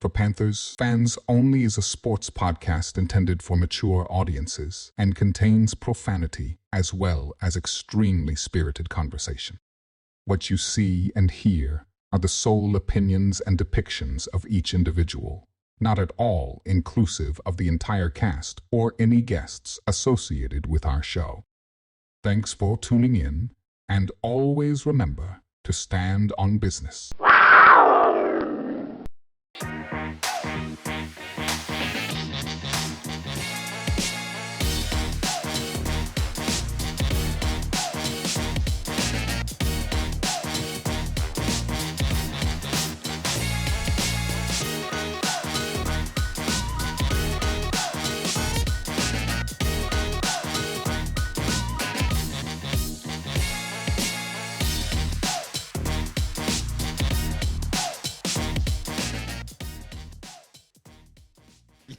For Panthers Fans Only is a sports podcast intended for mature audiences and contains profanity as well as extremely spirited conversation. What you see and hear are the sole opinions and depictions of each individual, not at all inclusive of the entire cast or any guests associated with our show. Thanks for tuning in, and always remember to stand on business.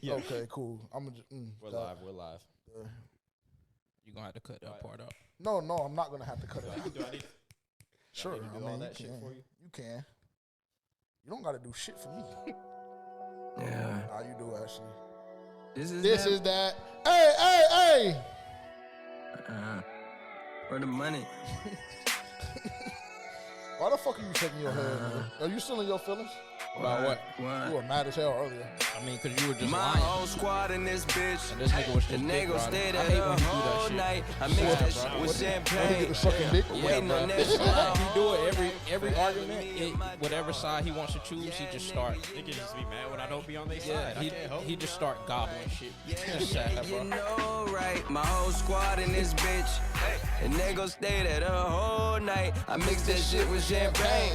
Okay, cool. I'm gonna. We're live. You're gonna have to cut that part out. No, I'm not gonna have to cut it out. Do I need Sure, to do all that shit for you? You can. You don't gotta do shit for me. Yeah. Nah, you do actually. This is that. Hey! Where the money? Why the fuck are you shaking your head, man? Are you still in your feelings? About what? You were mad as hell earlier. I mean, because you were just My lying. whole squad in this bitch. And this nigga was just And they dick gon' riding. stay I there hate the when you do that whole shit. night. I mix that shit with When he champagne. get to sucking dick? Waiting on that shit. He do it every argument. Whatever side he wants to choose, he just start. Niggas just be mad when I don't be on their Yeah, side. I can't help he just start gobbling shit. It's sad, You bro. know, right? My whole squad in this bitch. And they gon' stay there the whole night. I mix that shit with champagne.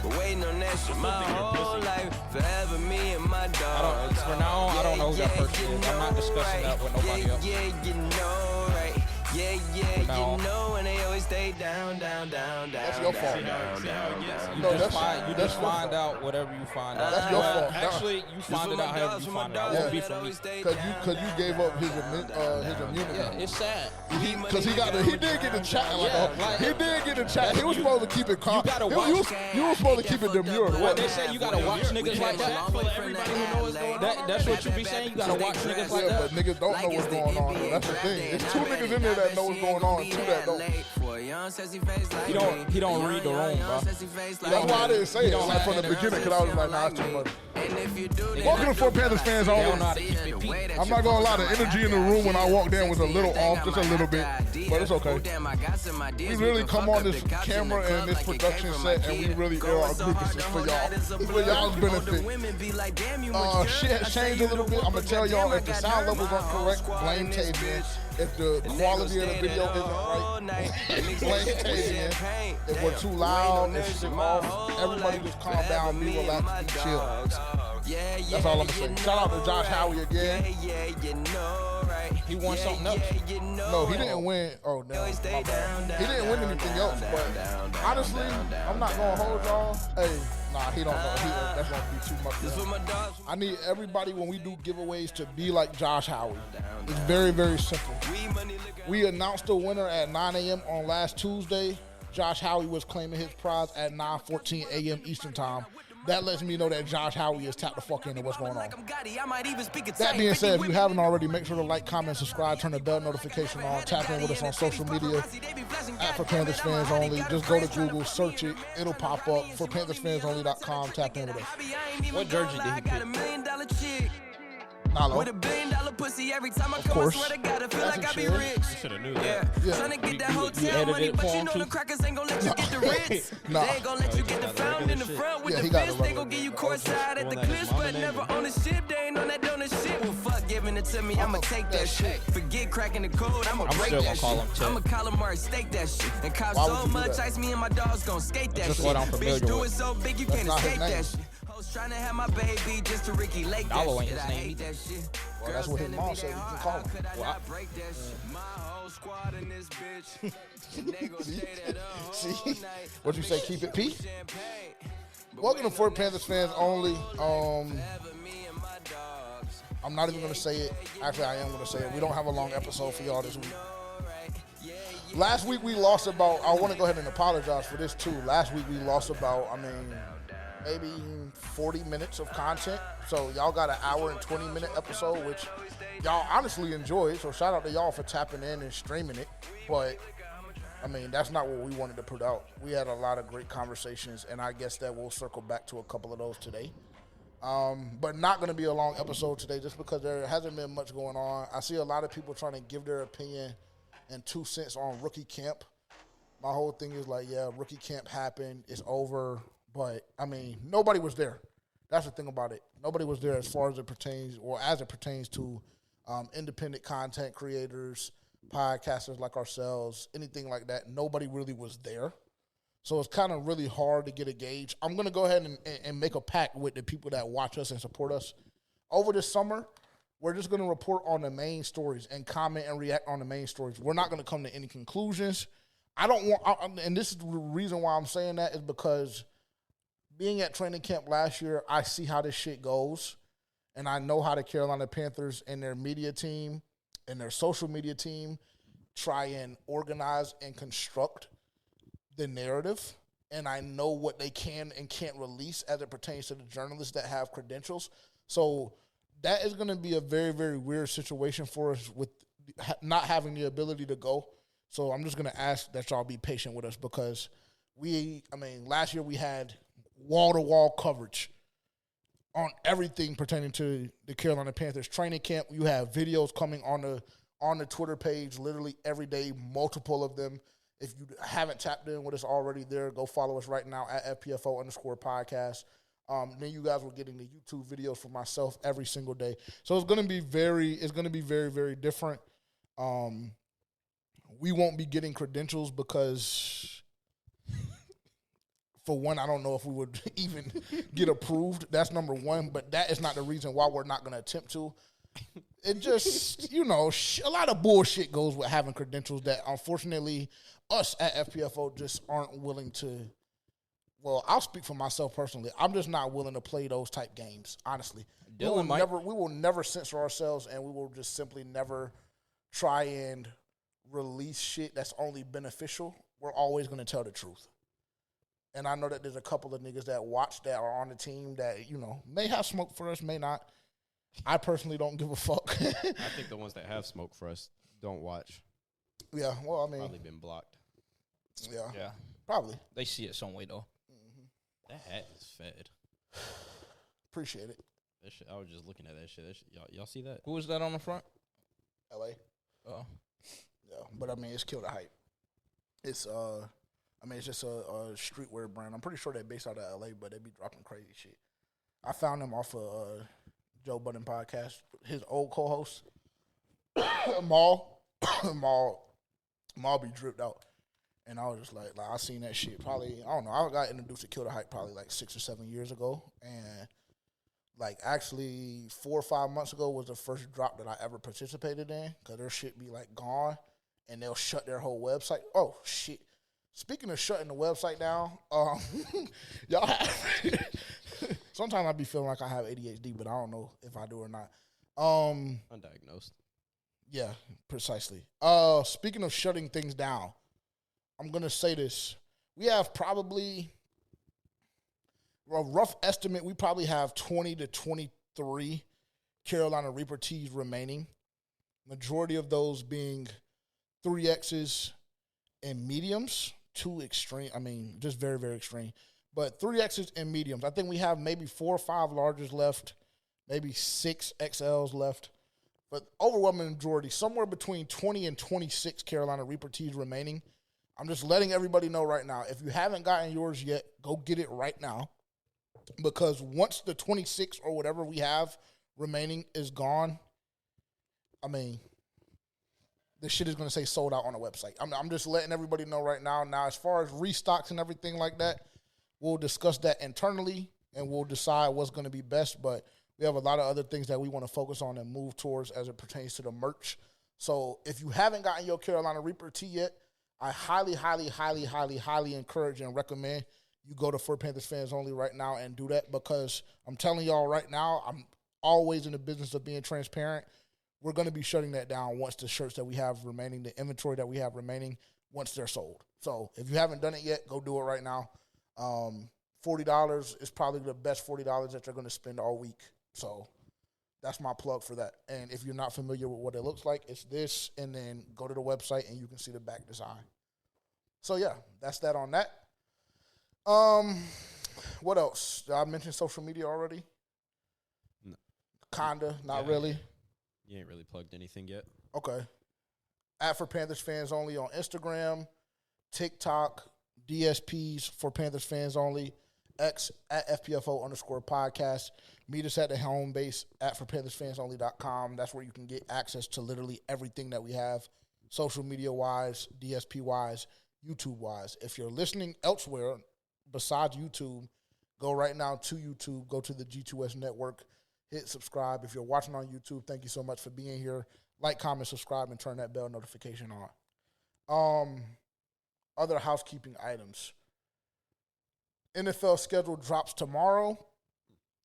But waiting on that shit my whole life. Forever me and my dog. For now on, I don't know who that person is. I'm not discussing that with nobody else. Yeah, you know, right? Yeah, you No. know, and they always stay down. That's your fault. See how it gets. You No, just that's your find fault. out whatever you find out. That's your fault. Actually, you find it out however you find it out. It won't be from me. Cause you gave up his immunity. Yeah, it's sad. Cause he did get the chat he did get the chat. He was supposed to keep it calm. You gotta You watch. was supposed to keep it demure. What they say, you gotta watch niggas like that. Everybody who knows what's going on. That's what you be saying. You gotta watch niggas like Yeah, that. but niggas don't know what's going on. Though. That's the thing. It's two niggas in there that know what's going on. Two that don't. He don't read the room, bro. That's why I didn't say it like from the beginning, because I was like, nah, it's too much. Welcome to Fort Panthers Fans They don't Only. know how to keep it peak. I'm not gonna lie, the energy in the room when I walked in was a little off, just a little bit, but it's okay. We really come on this camera and this production set, and we really air our grievances for y'all. It's for y'all's benefit. Shit has changed a little bit. I'm gonna tell y'all, if the sound levels aren't correct, blame Tavian. If the quality of the video isn't right, blame Tavian. If we're too loud, if shit off, everybody just calm down, be relaxed, be chill. That's all I'm gonna say. Shout out to Josh Howie again. He won something else. No, he didn't win. Oh, no. My bad. He didn't win anything else, but honestly, I'm not gonna hold y'all. Hey, nah, he don't know. That's gonna be too much for him. I need everybody when we do giveaways to be like Josh Howie. It's very, very simple. We announced the winner at 9 a.m. on last Tuesday. Josh Howie was claiming his prize at 9:14 a.m. Eastern time. That lets me know that Josh Howie is tapped the fuck into what's going on. That being said, if you haven't already, make sure to like, comment, subscribe, turn the bell notification on, tap in with us on social media at For Panthers Fans Only. Just go to Google, search it, it'll pop up. ForPanthersFansOnly.com, tap in with us. What jersey did he pick? Nalo. Of course. You should have knew that. Trying to get that hotel money, but you know the crackers ain't gonna let you get the rents. Nah. They ain't gonna let you get the fountain in the front with Yeah, he the got fist. the They gon' give you courtside at the clips, but never on the ship. They ain't on that donut shit. Well, fuck giving it to me, I'ma take that shit. Forget cracking the code, I'ma break still that gonna call him shit. Ted. I'ma calamari steak that shit. And cop Why would so you do much that? ice, me and my dogs gon' skate that Just shit. what I'm familiar Bitch, do with. it so big you can't not his escape that name. shit. Hoes trying to have my baby just to Ricky Lake that Dalo ain't shit. his I name hate either. that shit. Well, that's what his mom said. You can call him. Could I Well, not break that shit? My whole squad in this bitch. And they gon' stay there the whole See? night. What you say, keep it P? Champagne. Welcome to Fort Panthers Fans Only. I'm not even going to say it. Actually, I am going to say it. We don't have a long episode for y'all this week. Last week we lost about, I want to go ahead and apologize for this too. Last week we lost about, maybe 40 minutes of content. So y'all got an hour and 20-minute episode, which y'all honestly enjoyed. So shout out to y'all for tapping in and streaming it. But I mean, that's not what we wanted to put out. We had a lot of great conversations, and I guess that we'll circle back to a couple of those today. But not going to be a long episode today just because there hasn't been much going on. I see a lot of people trying to give their opinion and 2 cents on rookie camp. My whole thing is like, yeah, rookie camp happened. It's over. But, I mean, nobody was there. That's the thing about it. Nobody was there as far as it pertains or as it pertains to independent content creators, podcasters like ourselves, anything like that. Nobody really was there. So it's kind of really hard to get a gauge. I'm going to go ahead and make a pact with the people that watch us and support us. Over this summer, we're just going to report on the main stories and comment and react on the main stories. We're not going to come to any conclusions. I don't want, and this is the reason why I'm saying that is because being at training camp last year, I see how this shit goes. And I know how the Carolina Panthers and their media team and their social media team try and organize and construct the narrative. And I know what they can and can't release as it pertains to the journalists that have credentials. So that is going to be a very, very weird situation for us with not having the ability to go. So I'm just going to ask that y'all be patient with us because last year we had wall-to-wall coverage on everything pertaining to the Carolina Panthers training camp. You have videos coming on the Twitter page literally every day, multiple of them. If you haven't tapped in with us already there, go follow us right now at FPFO_podcast. Then you guys will getting the YouTube videos from myself every single day. So it's going to be very, very different. We won't be getting credentials because, for one, I don't know if we would even get approved. That's number one, but that is not the reason why we're not going to attempt to. It just, a lot of bullshit goes with having credentials that, unfortunately, us at FPFO just aren't willing to. Well, I'll speak for myself personally. I'm just not willing to play those type games, honestly. We will never censor ourselves, and we will just simply never try and release shit that's only beneficial. We're always going to tell the truth. And I know that there's a couple of niggas that watch that are on the team that, may have smoke for us, may not. I personally don't give a fuck. I think the ones that have smoke for us don't watch. Yeah, well, I mean. Probably been blocked. Yeah. Probably. They see it some way, though. That hat is fed. Appreciate it. That shit, I was just looking at that shit. Y'all see that? Who is that on the front? LA. Oh. Yeah, but it's Kill the Hype. It's it's just a streetwear brand. I'm pretty sure they're based out of LA, but they be dropping crazy shit. I found them off of Joe Budden podcast. His old co-host, Maul be dripped out. And I was just like I seen that shit probably, I don't know, I got introduced to Kill the Hype probably 6 or 7 years ago. And actually 4 or 5 months ago was the first drop that I ever participated in because their shit be gone and they'll shut their whole website. Oh, shit. Speaking of shutting the website down, y'all have sometimes I be feeling like I have ADHD, but I don't know if I do or not. Undiagnosed. Yeah, precisely. Speaking of shutting things down, I'm going to say this. We have probably, a rough estimate, we probably have 20 to 23 Carolina Reaper tees remaining. Majority of those being 3Xs and mediums. 2 extreme, just very, very extreme. But 3Xs and mediums. I think we have maybe 4 or 5 larges left, maybe 6 XLs left. But overwhelming majority, somewhere between 20 and 26 Carolina Reaper tees remaining. I'm just letting everybody know right now, if you haven't gotten yours yet, go get it right now. Because once the 26 or whatever we have remaining is gone, this shit is going to say sold out on the website. I'm just letting everybody know right now. Now, as far as restocks and everything like that, we'll discuss that internally, and we'll decide what's going to be best. But we have a lot of other things that we want to focus on and move towards as it pertains to the merch. So if you haven't gotten your Carolina Reaper tee yet, I highly, highly, highly, highly, highly encourage and recommend you go to For Panthers Fans Only right now and do that, because I'm telling y'all right now, I'm always in the business of being transparent. We're going to be shutting that down once the shirts that we have remaining, the inventory that we have remaining, once they're sold. So if you haven't done it yet, go do it right now. $40 is probably the best $40 that you're going to spend all week. So that's my plug for that. And if you're not familiar with what it looks like, it's this, and then go to the website and you can see the back design. So yeah, that's that on that. What else? Did I mention social media already? No. Kinda, not really. You ain't really plugged anything yet. Okay. For Panthers Fans Only on Instagram, TikTok, DSPs for Panthers Fans Only, X at FPFO_podcast. Meet us at the home base at forpanthersfansonly.com. That's where you can get access to literally everything that we have, social media-wise, DSP-wise, YouTube-wise. If you're listening elsewhere besides YouTube, go right now to YouTube, go to the G2S network, hit subscribe. If you're watching on YouTube, thank you so much for being here. Like, comment, subscribe, and turn that bell notification on. Other housekeeping items. NFL schedule drops tomorrow.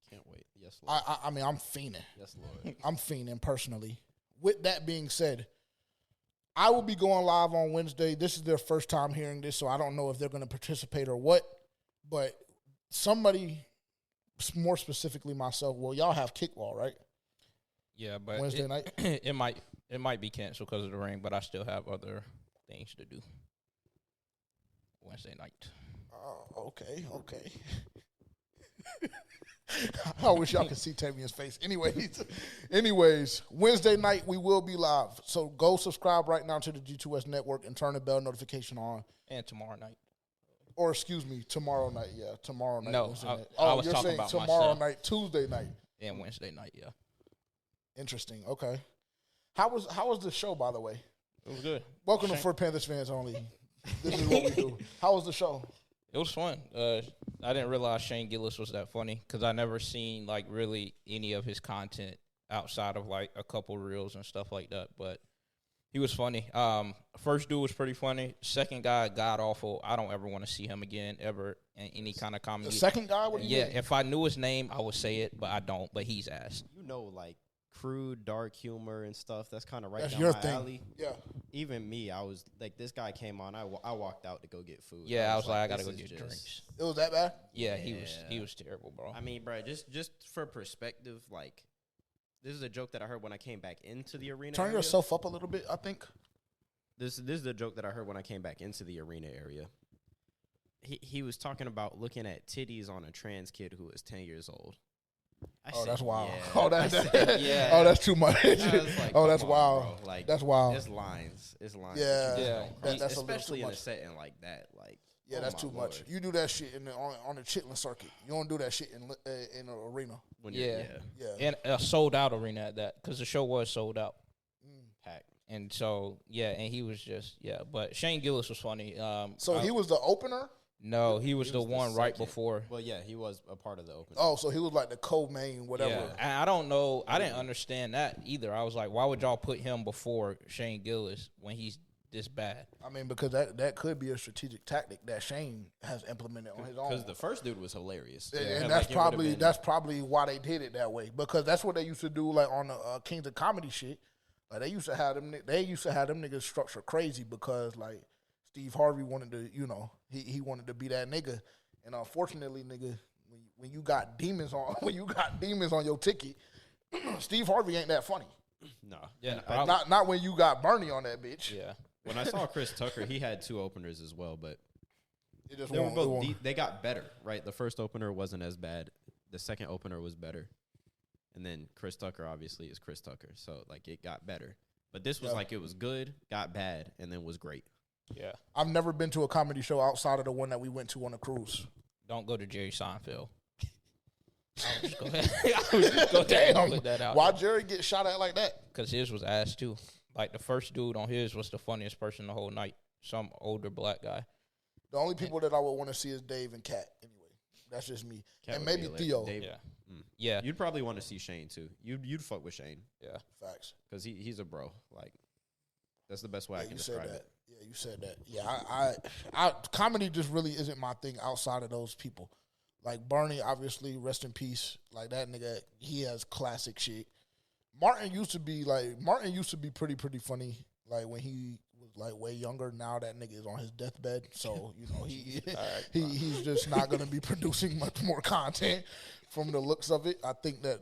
Can't wait. Yes, Lord. I mean, I'm fiending. Yes, Lord. I'm fiending personally. With that being said, I will be going live on Wednesday. This is their first time hearing this, so I don't know if they're going to participate or what. But somebody, more specifically myself, well, y'all have kickball, right? Yeah, but Wednesday night? it might be canceled because of the rain, but I still have other things to do Wednesday night. Oh, okay. I wish y'all could see Tavian's face. Anyways, Wednesday night we will be live. So go subscribe right now to the G2S network and turn the bell notification on. And tomorrow night. Or excuse me, tomorrow night. Yeah, tomorrow night. No, I was you're talking saying about tomorrow myself. night, Tuesday night. And Wednesday night, yeah. Interesting. Okay. How was the show, by the way? It was good. Welcome to For Panthers Fans Only. This is what we do. How was the show? It was fun. I didn't realize Shane Gillis was that funny because I never seen, like, really any of his content outside of, like, a couple reels and stuff like that. But he was funny. First dude was pretty funny. Second guy, god-awful. I don't ever want to see him again, ever, in any kind of comedy. The second guy? What do you mean? If I knew his name, I would say it, but I don't. But he's ass. You know, like, crude, dark humor and stuff. That's kind of right That's down your my thing. alley. Yeah. Even me, I was like, this guy came on. I walked out to go get food. Yeah, I was like, I this gotta go is get drinks. It was that bad? Yeah, he was terrible, bro. I mean, bro, just for perspective, like, this is a joke that I heard when I came back into the arena. Turn area. yourself up a little bit, I think. This is the joke that I heard when I came back into the arena area. He was talking about looking at titties on a trans kid who was 10 years old. That's wild. Yeah. Oh, Yeah. Oh, that's too much. I was like, Oh, that's come on, wild. bro. Like, That's wild. It's lines. It's lines. Yeah. that you just Yeah. don't cross. That's a little especially too in much. a setting like that. Like, Yeah, oh that's my too Lord. much. You do that shit on the chitlin circuit. You don't do that shit in an arena. When Yeah. Yeah. And a sold-out arena at that because the show was sold out. packed. And so, yeah, and he was just, But Shane Gillis was funny. So he was the opener? No, he was the was the one right second. before. Well, yeah, he was a part of the opening. Oh, so he was like the co-main, whatever. Yeah, and I don't know. I didn't understand that either. I was like, why would y'all put him before Shane Gillis when he's this bad? I mean, because that could be a strategic tactic that Shane has implemented on his own. Because the first dude was hilarious. And like, that's it would've been- probably why they did it that way. Because that's what they used to do, like on the Kings of Comedy shit. Like they used to have them niggas structure crazy because like Steve Harvey wanted to, he wanted to be that nigga. And unfortunately, nigga, when you got demons on your ticket, Steve Harvey ain't that funny. No. Yeah, And Not when you got Bernie on that bitch. Yeah. when I saw Chris Tucker, he had two openers as well, but It just they were won't- both it won't- they got better, right? The first opener wasn't as bad. The second opener was better. And then Chris Tucker obviously is Chris Tucker. So like it got better. But this was like it was good, got bad, and then was great. Yeah. I've never been to a comedy show outside of the one that we went to on a cruise. Don't go to Jerry Seinfeld. I would just go ahead and put that out. Why Jerry get shot at like that? Because his was ass too. Like the first dude on his was the funniest person the whole night. Some older black guy. The only people that I would want to see is Dave and Kat. Anyway, that's just me. Cat And would be maybe hilarious. Theo. Dave- Yeah. Mm. Yeah. You'd probably want to see Shane too. You'd fuck with Shane Yeah. Facts. because he's a bro. Like that's the best way I Yeah, can you said describe that. it. Yeah, you said that. Yeah, I comedy just really isn't my thing outside of those people. Like Bernie, obviously, rest in peace. Like that nigga, he has classic shit. Martin used to be pretty funny. Like when he was like way younger. Now that nigga is on his deathbed, so you know he's just not gonna be producing much more content from the looks of it. I think that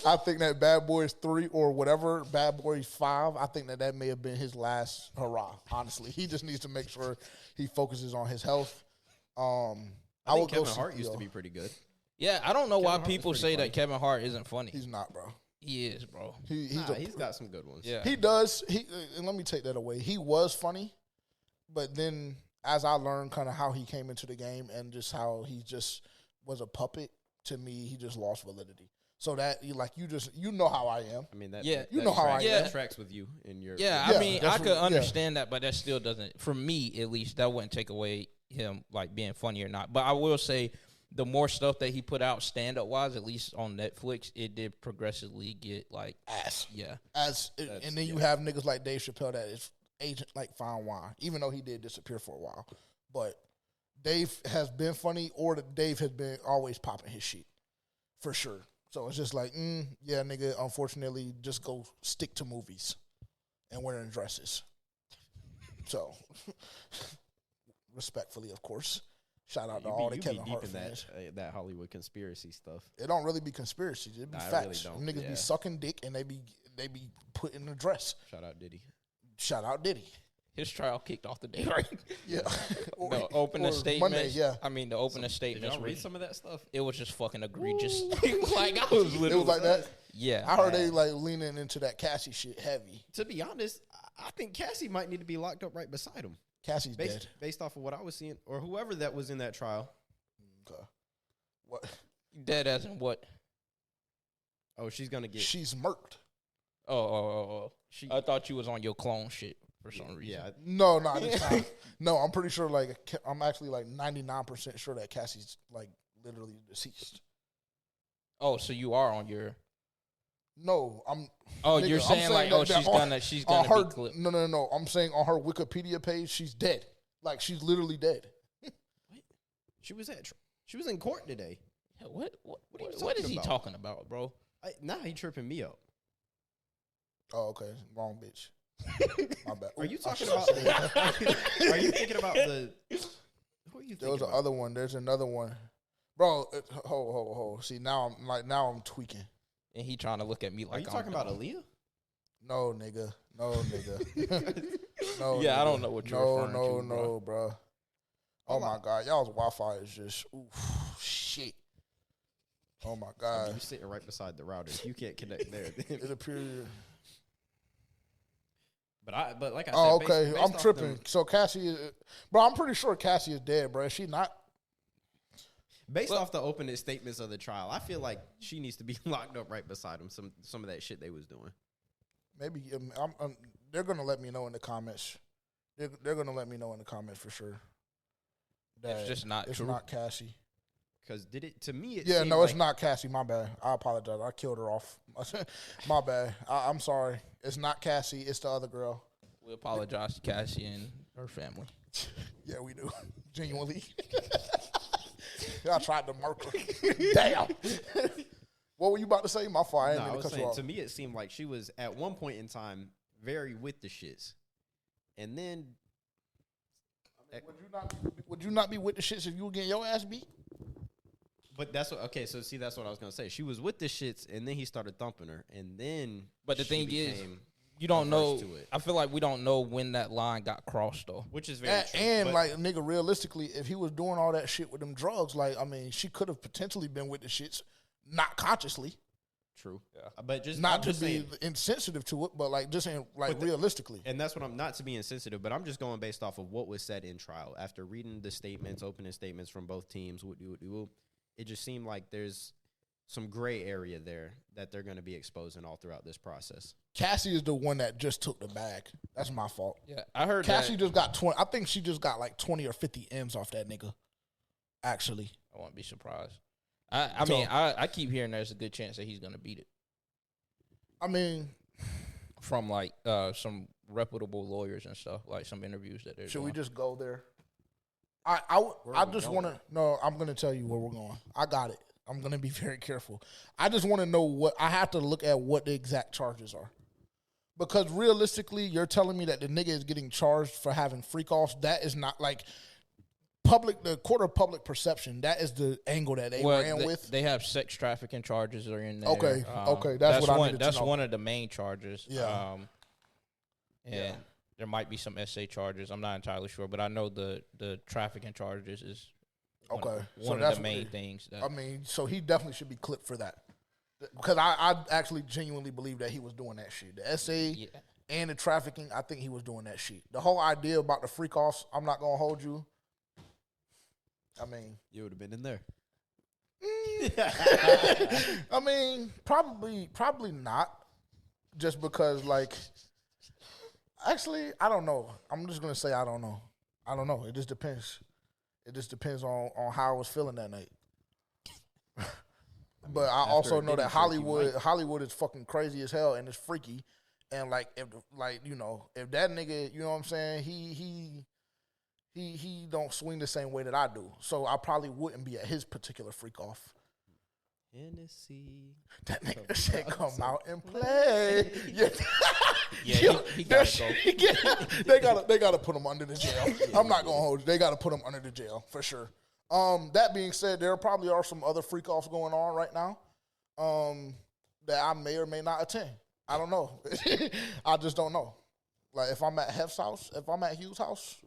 I think that Bad Boys 3 or whatever, Bad Boys 5, I think that may have been his last hurrah. Honestly, he just needs to make sure he focuses on his health. I think Kevin Hart used to be pretty good. Yeah, I don't know why people say that Kevin Hart isn't funny. He's not, bro. He is, bro. He's got some good ones. Yeah, he does. And let me take that away. He was funny, but then as I learned kind of how he came into the game and just how he just was a puppet, to me, he just lost validity. So that you know how I am. I mean, that that tracks with you in your. Yeah, I mean, I could understand that, but that still doesn't. For me, at least, that wouldn't take away him like being funny or not. But I will say, the more stuff that he put out stand up wise, at least on Netflix, it did progressively get like ass. Yeah, and then you have niggas like Dave Chappelle that is agent like fine wine, even though he did disappear for a while. But Dave has been funny, or Dave has been always popping his shit for sure. So it's just like, yeah, nigga, unfortunately, just go stick to movies and wearing dresses. So, respectfully, of course. Shout out to all the Kevin Hart fans. That Hollywood conspiracy stuff. It don't really be conspiracy. It be facts. Really Them niggas be sucking dick and they be put in a dress. Shout out Diddy. His trial kicked off the day, right? Yeah. The opening statement. Monday, yeah. I mean, the opening statement. Did y'all read some of that stuff? It was just fucking egregious. Like, I was literally. It was like that? Yeah. I heard they like leaning into that Cassie shit heavy. To be honest, I think Cassie might need to be locked up right beside him. Cassie's dead. Based off of what I was seeing, or whoever that was in that trial. Okay. What? Dead as in what? Oh, she's going to get. She's murked. Oh. I thought you was on your clone shit for some reason. Yeah. No, this time. No, I'm pretty sure, I'm actually 99% sure that Cassie's, literally deceased. Oh, so you are on your. No, I'm. Oh, nigga, you're saying she's gonna be clipped. No. I'm saying on her Wikipedia page, she's dead. Like, she's literally dead. What? She was in court today. Yeah, what is he talking about, bro? Now he tripping me up. Oh, okay, wrong bitch. My bad. Are you talking about? Are you thinking about the? Who are you thinking? There was another one. There's another one, bro. Ho. See, now I'm tweaking. And he trying to look at me like. Are you talking about Aaliyah? No, nigga. No, yeah, I don't know what you're referring to. No, bro. Oh my God, y'all's Wi-Fi is just shit. Oh my God. You're sitting right beside the router. You can't connect there. It appears. But like I said, oh, okay. I'm tripping. So Cassie is, bro. I'm pretty sure Cassie is dead, bro. Is she not? Based off the opening statements of the trial, I feel like she needs to be locked up right beside him. Some of that shit they was doing. Maybe they're gonna let me know in the comments. They're gonna let me know in the comments for sure. It's just not. It's true. not Cassie. Because to me, it's not Cassie. My bad. I apologize. I killed her off. My bad. I'm sorry. It's not Cassie. It's the other girl. We apologize to Cassie and her family. Yeah, we do. Genuinely. I tried to murk her. Damn. What were you about to say? My fault. I was saying, to me, it seemed like she was, at one point in time, very with the shits. And then... would you not be with the shits if you were getting your ass beat? But that's what... Okay, so see, that's what I was going to say. She was with the shits, and then he started thumping her. And then... But the thing is... You don't know. I feel like we don't know when that line got crossed, though. Which is very true. And nigga, realistically, if he was doing all that shit with them drugs, she could have potentially been with the shits, not consciously. True. Yeah. But just not to be insensitive to it, but realistically. And that's what I'm not to be insensitive, but I'm just going based off of what was said in trial. After reading the statements, opening statements from both teams, it just seemed like there's some gray area there that they're going to be exposing all throughout this process. Cassie is the one that just took the bag. That's my fault. Yeah, I heard Cassie just got 20. I think she just got 20 or 50 M's off that nigga. Actually, I won't be surprised. I keep hearing there's a good chance that he's going to beat it. I mean, from some reputable lawyers and stuff, some interviews that they're should doing. we just go there? I just want to. No, I'm going to tell you where we're going. I got it. I'm going to be very careful. I just want to know I have to look at what the exact charges are. Because realistically, you're telling me that the nigga is getting charged for having freak offs. That is not like the court of public perception. That is the angle that they ran with. They have sex trafficking charges are in there. Okay, that's what I needed to know. That's one of the main charges. Yeah. And there might be some SA charges. I'm not entirely sure, but I know the trafficking charges is one of the main things. I mean, so he definitely should be clipped for that. Because I actually genuinely believe that he was doing that shit. The SA and the trafficking, I think he was doing that shit. The whole idea about the freak offs, I'm not going to hold you. I mean. You would have been in there. I mean, probably not. Just because, like, actually, I don't know. I'm just going to say I don't know. I don't know. It just depends. It just depends on how I was feeling that night. But I also know that Hollywood is fucking crazy as hell and it's freaky. And if that nigga, you know what I'm saying, he don't swing the same way that I do. So I probably wouldn't be at his particular freak off. Hennessy. That nigga said come out and play. He gotta go. They gotta put him under the jail. I'm not gonna hold you. They gotta put him under the jail for sure. That being said, there probably are some other freak offs going on right now that I may or may not attend. I don't know. I just don't know. Like, if I'm at Hef's house, if I'm at Hugh's house,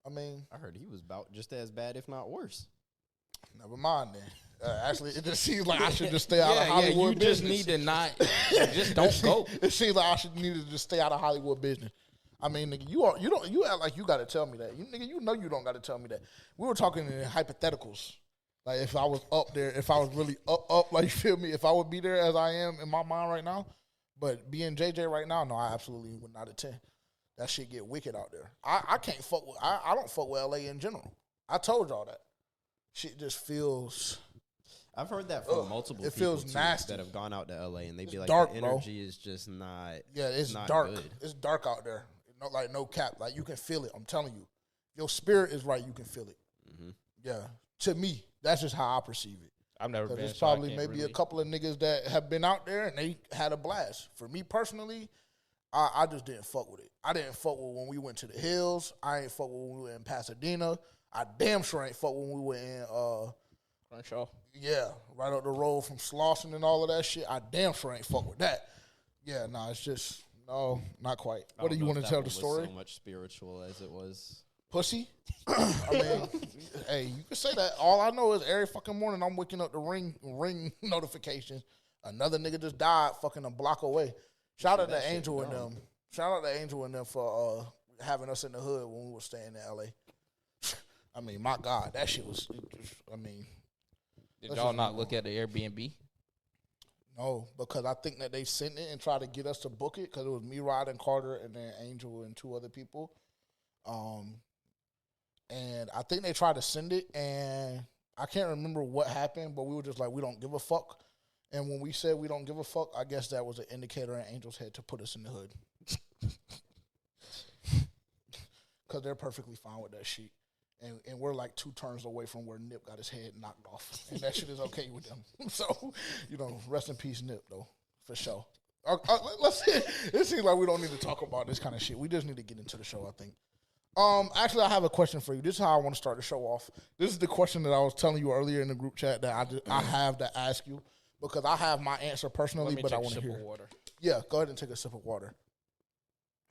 I mean. I heard he was about just as bad, if not worse. Never mind then. Actually, it just seems like I should just stay out of Hollywood business. You just need to not, just don't go. It seems like I should need to just stay out of Hollywood business. I mean, nigga, you act like you got to tell me that. Nigga, you know you don't got to tell me that. We were talking in hypotheticals. Like, if I was up there, if I was really up, like, you feel me? If I would be there as I am in my mind right now. But being JJ right now, no, I absolutely would not attend. That shit get wicked out there. I can't fuck with, I don't fuck with LA in general. I told y'all that. Shit just feels. I've heard that from multiple people feels nasty. That have gone out to LA and they be like, dark, the energy is just not. Yeah, it's not dark. Good. It's dark out there. No cap. Like, you can feel it. I'm telling you. Your spirit is right. You can feel it. Mm-hmm. Yeah. To me, that's just how I perceive it. I've never been. There's probably maybe a couple of niggas that have been out there and they had a blast. For me personally, I just didn't fuck with it. I didn't fuck with when we went to the hills. I ain't fuck with when we were in Pasadena. I damn sure ain't fuck when we were in Crenshaw. Yeah, right up the road from Slauson and all of that shit. I damn sure ain't fuck with that. Yeah, no, it's just no, not quite. What do you want to tell the story? So much spiritual as it was. Pussy. I mean, hey, you can say that. All I know is every fucking morning I'm waking up to ring notifications. Another nigga just died fucking a block away. Shout out to Angel and them. Shout out to Angel and them for having us in the hood when we were staying in LA. I mean, my God, that shit was. I mean, did y'all not look at the Airbnb? No, because I think that they sent it and tried to get us to book it because it was me, Rod, and Carter, and then Angel and two other people. And I think they tried to send it, and I can't remember what happened, but we were just like, we don't give a fuck. And when we said we don't give a fuck, I guess that was an indicator in Angel's head to put us in the hood. Because they're perfectly fine with that shit. And we're like 2 turns away from where Nip got his head knocked off. And that shit is okay with them. So, rest in peace, Nip, though, for sure. It seems like we don't need to talk about this kind of shit. We just need to get into the show, I think. Actually, I have a question for you. This is how I want to start the show off. This is the question that I was telling you earlier in the group chat that I have to ask you because I have my answer personally, but I want to hear. Water. Yeah, go ahead and take a sip of water.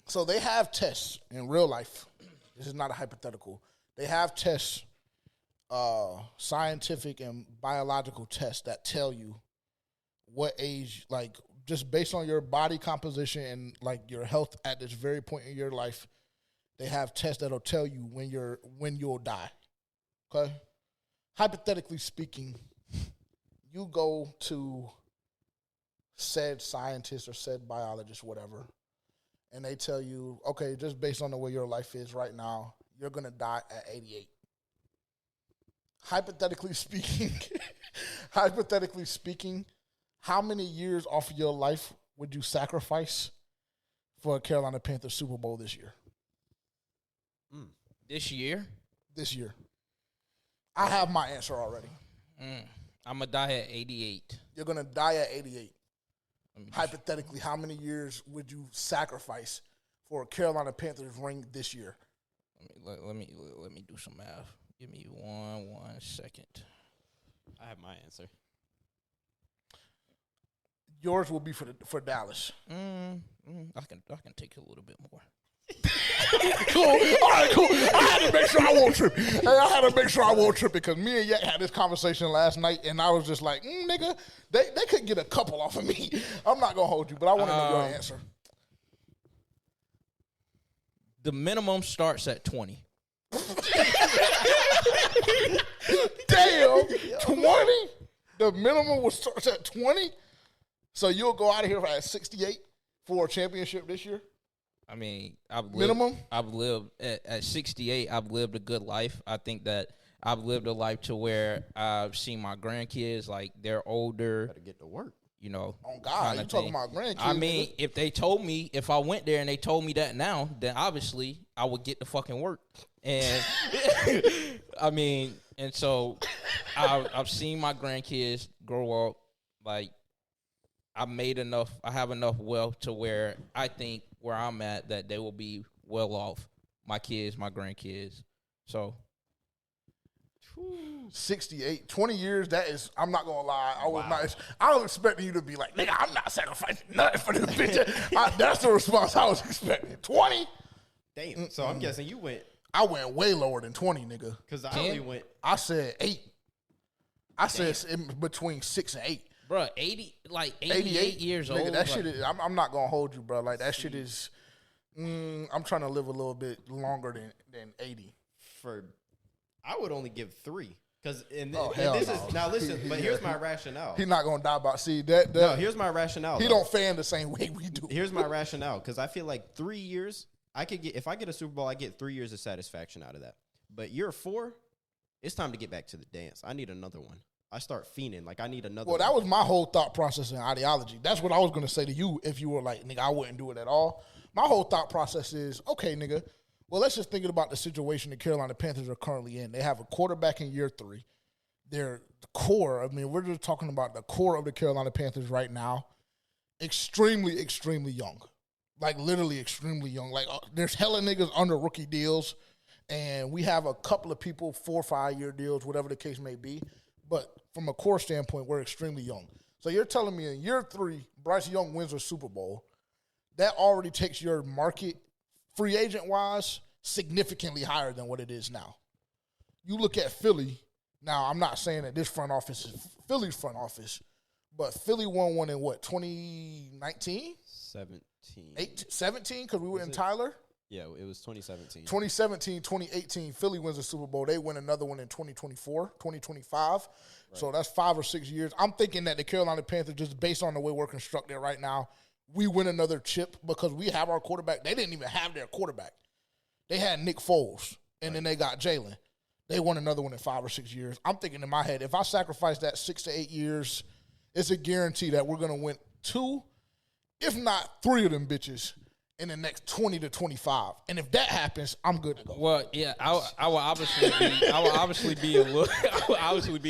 So they have tests in real life. This is not a hypothetical. They have tests, scientific and biological tests that tell you what age, like just based on your body composition and like your health at this very point in your life. They have tests that'll tell you when you'll die. Okay? Hypothetically speaking, you go to said scientist or said biologist, whatever, and they tell you, okay, just based on the way your life is right now, you're going to die at 88. Hypothetically speaking, how many years off of your life would you sacrifice for a Carolina Panther Super Bowl this year? This year? This year. I have my answer already. I'm going to die at 88. You're going to die at 88. hypothetically, how many years would you sacrifice for a Carolina Panthers ring this year? Let me do some math. Give me one second. I have my answer. Yours will be for Dallas. I can take a little bit more. Cool. All right, cool. I had to make sure I won't trip. Hey, I had to make sure I won't trip because me and Yak had this conversation last night, and I was just like, nigga, they could get a couple off of me. I'm not going to hold you, but I want to know your answer. The minimum starts at 20. Damn, 20? The minimum will start at 20? So you'll go out of here at 68 for a championship this year? I mean, I've lived at 68. I've lived a good life. I think that I've lived a life to where I've seen my grandkids, like they're older. Got to get to work. Oh God, you talking about grandkids? I mean, if I went there and they told me that now, then obviously I would get to fucking work. And I mean, and so I've seen my grandkids grow up. Like I have enough wealth to where I think where I'm at that they will be well off. My kids, my grandkids. So 68, 20 years, that is, I'm not going to lie. I was expecting you to be like, nigga, I'm not sacrificing nothing for this bitch. That's the response I was expecting. 20? Damn. So I'm guessing you went. I went way lower than 20, nigga. Because I only went. I said 8. I said in between 6 and 8. Bro, 88 years nigga, old. That shit is, I'm not going to hold you, bro. Like, that shit is, I'm trying to live a little bit longer than 80. I would only give 3. Because now listen, but here's my rationale. He's not gonna die about that. No, here's my rationale. He don't fan the same way we do. Here's my rationale because I feel like 3 years if I get a Super Bowl, I get 3 years of satisfaction out of that. But year 4, it's time to get back to the dance. I need another one. I start fiending like I need another. Well, that was my whole thought process and ideology. That's what I was gonna say to you if you were like, nigga, I wouldn't do it at all. My whole thought process is, okay, nigga. Well, let's just think about the situation the Carolina Panthers are currently in. They have a quarterback in year 3. They're the core. I mean, we're just talking about the core of the Carolina Panthers right now. Extremely, extremely young. Like, literally extremely young. Like, there's hella niggas under rookie deals, and we have a couple of people 4 or 5 year deals, whatever the case may be. But from a core standpoint, we're extremely young. So you're telling me in year 3, Bryce Young wins a Super Bowl. That already takes your market, free agent-wise, significantly higher than what it is now. You look at Philly. Now, I'm not saying that this front office is Philly's front office, but Philly won one in what, 2019? 17, because we were in Tyler? Yeah, it was 2017. 2017, 2018, Philly wins a Super Bowl. They win another one in 2024, 2025. Right. So that's 5 or 6 years. I'm thinking that the Carolina Panthers, just based on the way we're constructed right now, we win another chip because we have our quarterback. They didn't even have their quarterback. They had Nick Foles, and then they got Jalen. They won another one in 5 or 6 years. I'm thinking in my head, if I sacrifice that 6 to 8 years, it's a guarantee that we're going to win 2, if not 3 of them bitches in the next 20 to 25. And if that happens, I'm good to go. Well, yeah, I will obviously be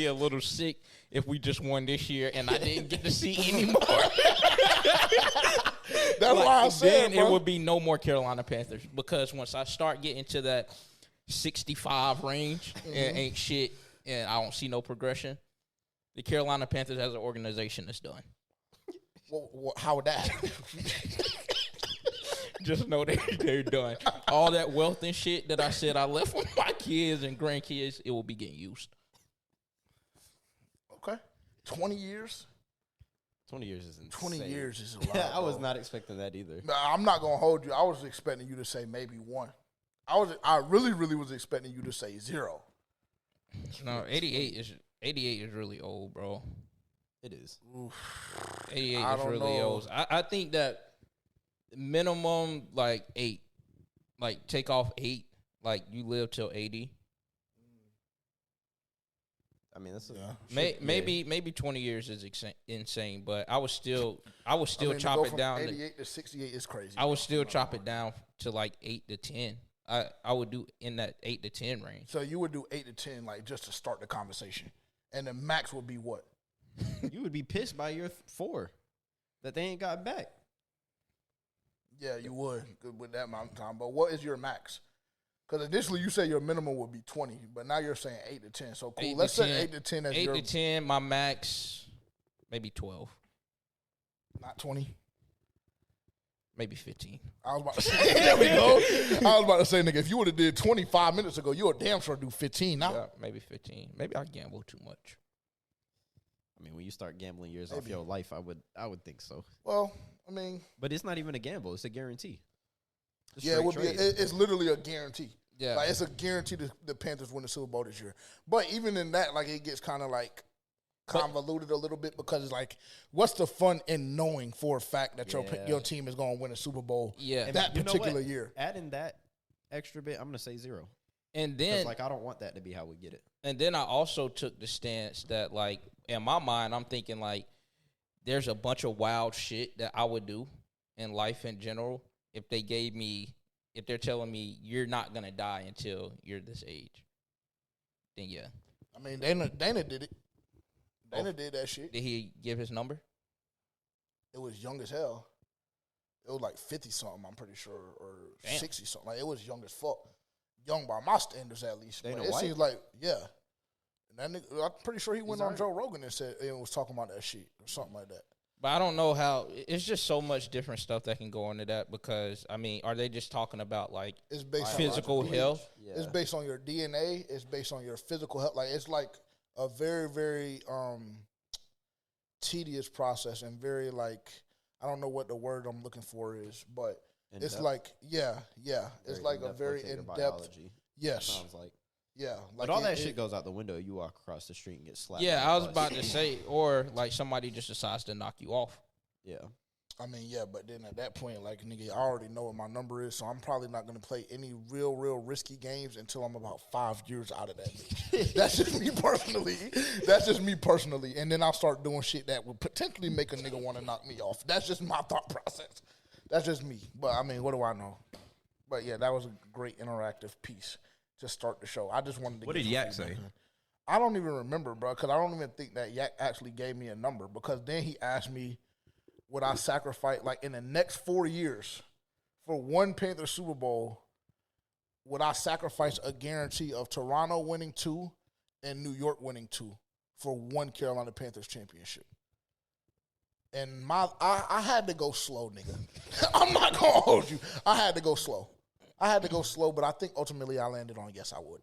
a little sick if we just won this year and I didn't get to see any more. That's why I said, then it would be no more Carolina Panthers because once I start getting to that 65 range and ain't shit and I don't see no progression, the Carolina Panthers as an organization is done. Well, how would that happen? Just know they're done. All that wealth and shit that I said I left with my kids and grandkids, it will be getting used. Okay. 20 years? 20 years is insane. 20 years is a lot. I was not expecting that either. Nah, I'm not going to hold you. I was expecting you to say maybe 1. I really, really was expecting you to say 0. No, 88 is really old, bro. It is. Oof. 88 is really old. I think that minimum like 8, like take off 8, like you live till 80. I mean, that's maybe 20 years is insane, but I would still chop it down. 88 to 68 is crazy. I would still chop it down to like 8 to 10. I would do in that 8 to 10 range. So you would do 8 to 10, like just to start the conversation, and the max would be what? You would be pissed by year 4. that they ain't got back. Yeah, you would with that amount of time. But what is your max? Because initially you said your minimum would be 20, but now you're saying 8 to 10. So cool. Let's say 8 to 10 as 8 your... 8 to 10, my max, maybe 12. Not 20? Maybe 15. I was about to say, there we go. I was about to say, nigga, if you would have did 25 minutes ago, you would damn sure do 15 now. Yeah, maybe 15. Maybe I gamble too much. I mean, when you start gambling years off your life, I would think so. Well, I mean... But it's not even a gamble. It's a guarantee. Yeah, it would be. It's literally a guarantee. Yeah. Like, it's a guarantee the Panthers win the Super Bowl this year. But even in that, like, it gets kind of, like, convoluted a little bit because it's like, what's the fun in knowing for a fact that your team is going to win a Super Bowl that particular year? Adding that extra bit, I'm going to say 0. And then, like, I don't want that to be how we get it. And then I also took the stance that, like, in my mind, I'm thinking, like, there's a bunch of wild shit that I would do in life in general if they're telling me you're not going to die until you're this age. Then, yeah. I mean, Dana did it. Dana did that shit. Did he give his number? It was young as hell. It was like 50-something, I'm pretty sure, or 60-something. Like, it was young as fuck. Young by my standards, at least. But it seems like, yeah. And that nigga, I'm pretty sure he went on Joe Rogan and said and was talking about that shit or something like that. But I don't know how. It's just so much different stuff that can go into that because, I mean, are they just talking about, like, it's based physical on health? Yeah. It's based on your DNA. It's based on your physical health. Like, it's like a very, very tedious process and very, like, I don't know what the word I'm looking for is, but it's like, it's like a very in-depth. Yes. Sounds like. Yeah. Like, but all that shit goes out the window. You walk across the street and get slapped. Yeah, I was about to say, or, like, somebody just decides to knock you off. Yeah. I mean, yeah, but then at that point, like, nigga, I already know what my number is, so I'm probably not going to play any real risky games until I'm about 5 years out of that bitch. That's just me personally. And then I'll start doing shit that would potentially make a nigga want to knock me off. That's just my thought process. That's just me. But, I mean, what do I know? But, yeah, that was a great interactive piece to start the show. I just wanted to What did Yak say? I don't even remember, bro, because I don't even think that Yak actually gave me a number because then he asked me would I sacrifice, like, in the next 4 years for one Panther Super Bowl, would I sacrifice a guarantee of Toronto winning 2 and New York winning 2 for one Carolina Panthers championship? And I had to go slow, nigga. I'm not going to hold you. I had to go slow, but I think ultimately I landed on yes, I would.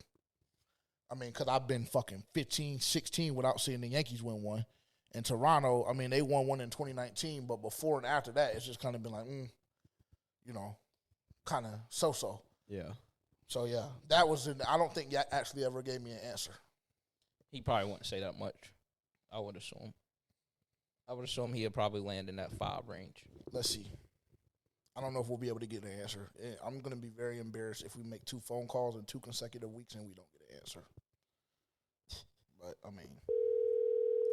I mean, because I've been fucking 15, 16 without seeing the Yankees win one. And Toronto, I mean, they won one in 2019, but before and after that, it's just kind of been like, you know, kind of so-so. Yeah. So, yeah, that was I don't think Yak actually ever gave me an answer. He probably wouldn't say that much, I would assume. I would assume he'd probably land in that 5 range. Let's see. I don't know if we'll be able to get an answer. I'm going to be very embarrassed if we make 2 phone calls in 2 consecutive weeks and we don't get an answer. But, I mean,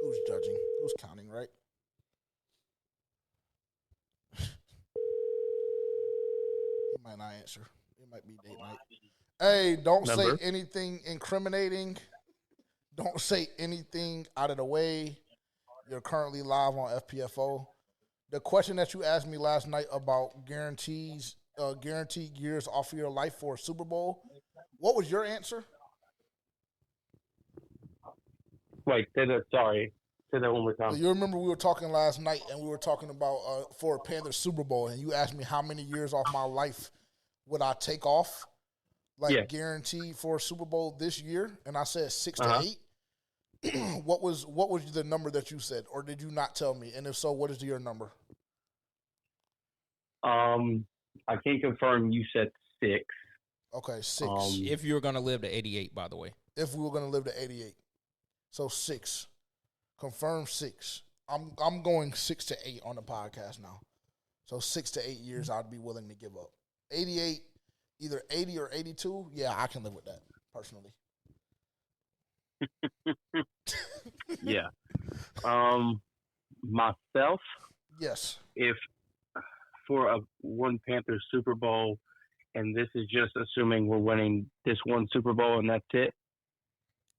who's judging? Who's counting, right? He might not answer. It might be date night. Hey, don't say anything incriminating. Don't say anything out of the way. You're currently live on FPFO. The question that you asked me last night about guaranteed years off of your life for a Super Bowl, what was your answer? Wait, say that one more time. You remember we were talking last night and we were talking about for a Panthers Super Bowl and you asked me how many years off my life would I take off, guaranteed for a Super Bowl this year? And I said 6 to 8. What was the number that you said, or did you not tell me? And if so, what is your number? I can confirm you said 6. Okay, 6. If you were going to live to 88, by the way. If we were going to live to 88. So 6. Confirm 6. I'm going 6 to 8 on the podcast now. So 6 to 8 years I'd be willing to give up. 88, either 80 or 82, yeah, I can live with that, personally. Yeah. Myself? Yes. If for a one Panthers Super Bowl, and this is just assuming we're winning this one Super Bowl and that's it?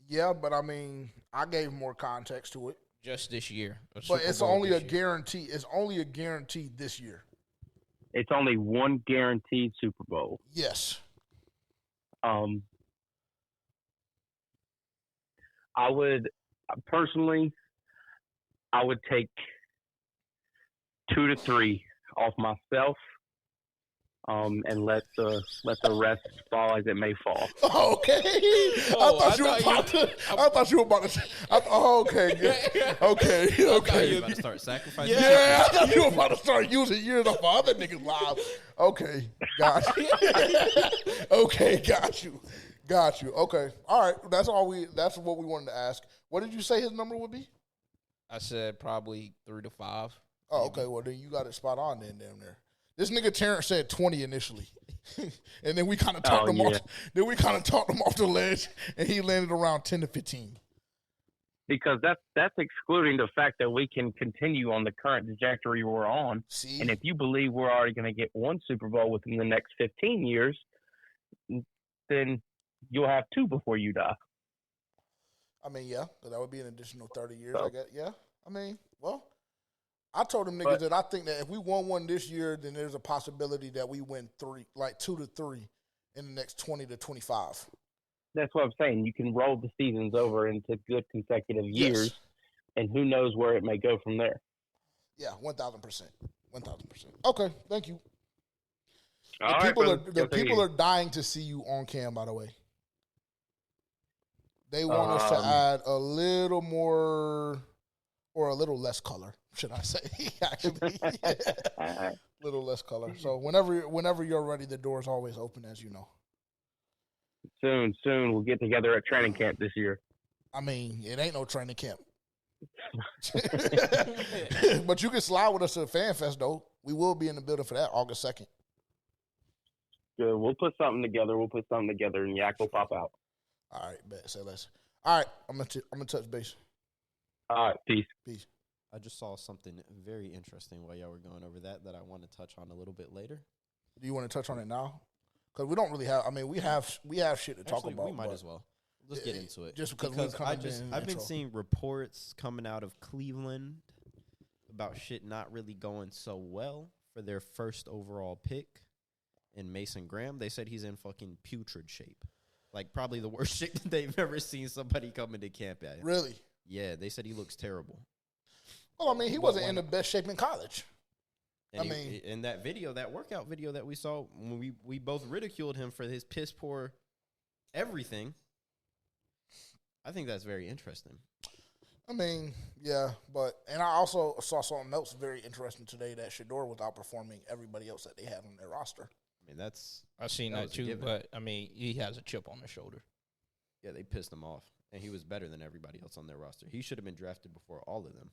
Yeah, but I mean, I gave more context to it. Just this year. But it's only a guarantee. It's only a guarantee this year. It's only one guaranteed Super Bowl. Yes. I would personally, I would take 2 to 3 off myself, and let the rest fall as it may fall. Okay. I thought you were about to. Okay. Okay. You about to start sacrificing. Yeah, I thought you were about to start using years off other niggas' lives. Okay, got you. Okay, got you. Okay, all right. That's what we wanted to ask. What did you say his number would be? I said probably 3 to 5. Oh, okay. Well, then you got it spot on then, damn near. This nigga Terrence said 20 initially, and then we kind of talked him off. Then we kind of talked him off the ledge, and he landed around 10 to 15. Because that's excluding the fact that we can continue on the current trajectory we're on. See? And if you believe we're already going to get one Super Bowl within the next 15 years, then you'll have 2 before you die. I mean, yeah, because that would be an additional 30 years, I guess. Yeah. I mean, well, I told them niggas that I think that if we won one this year, then there's a possibility that we win 2 to 3 in the next 20 to 25. That's what I'm saying. You can roll the seasons over into good consecutive years, and who knows where it may go from there. Yeah, 1,000%. 1,000%. Okay, thank you. The people are dying to see you on cam, by the way. They want us to add a little more or a little less color, should I say, actually. A little less color. So whenever you're ready, the door is always open, as you know. Soon we'll get together at training camp this year. I mean, it ain't no training camp. But you can slide with us to the Fan Fest, though. We will be in the building for that August 2nd. Good. We'll put something together, and Yak will pop out. All right, bet. Say less. All right, I'm gonna touch base. All right, peace. I just saw something very interesting while y'all were going over that I want to touch on a little bit later. Do you want to touch on it now? Because we don't really have. I mean, we have shit to talk about. We might as well. Let's get into it. Just because I've been seeing reports coming out of Cleveland about shit not really going so well for their first overall pick in Mason Graham. They said he's in fucking putrid shape. Like, probably the worst shape that they've ever seen somebody come into camp at. Really? Yeah, they said he looks terrible. Well, I mean, he wasn't in the best shape in college. And in that video, that workout video that we saw, when we both ridiculed him for his piss poor everything, I think that's very interesting. I mean, yeah, and I also saw something else very interesting today, that Shador was outperforming everybody else that they had on their roster. I mean, I've seen that too, but I mean, he has a chip on his shoulder. Yeah, they pissed him off, and he was better than everybody else on their roster. He should have been drafted before all of them,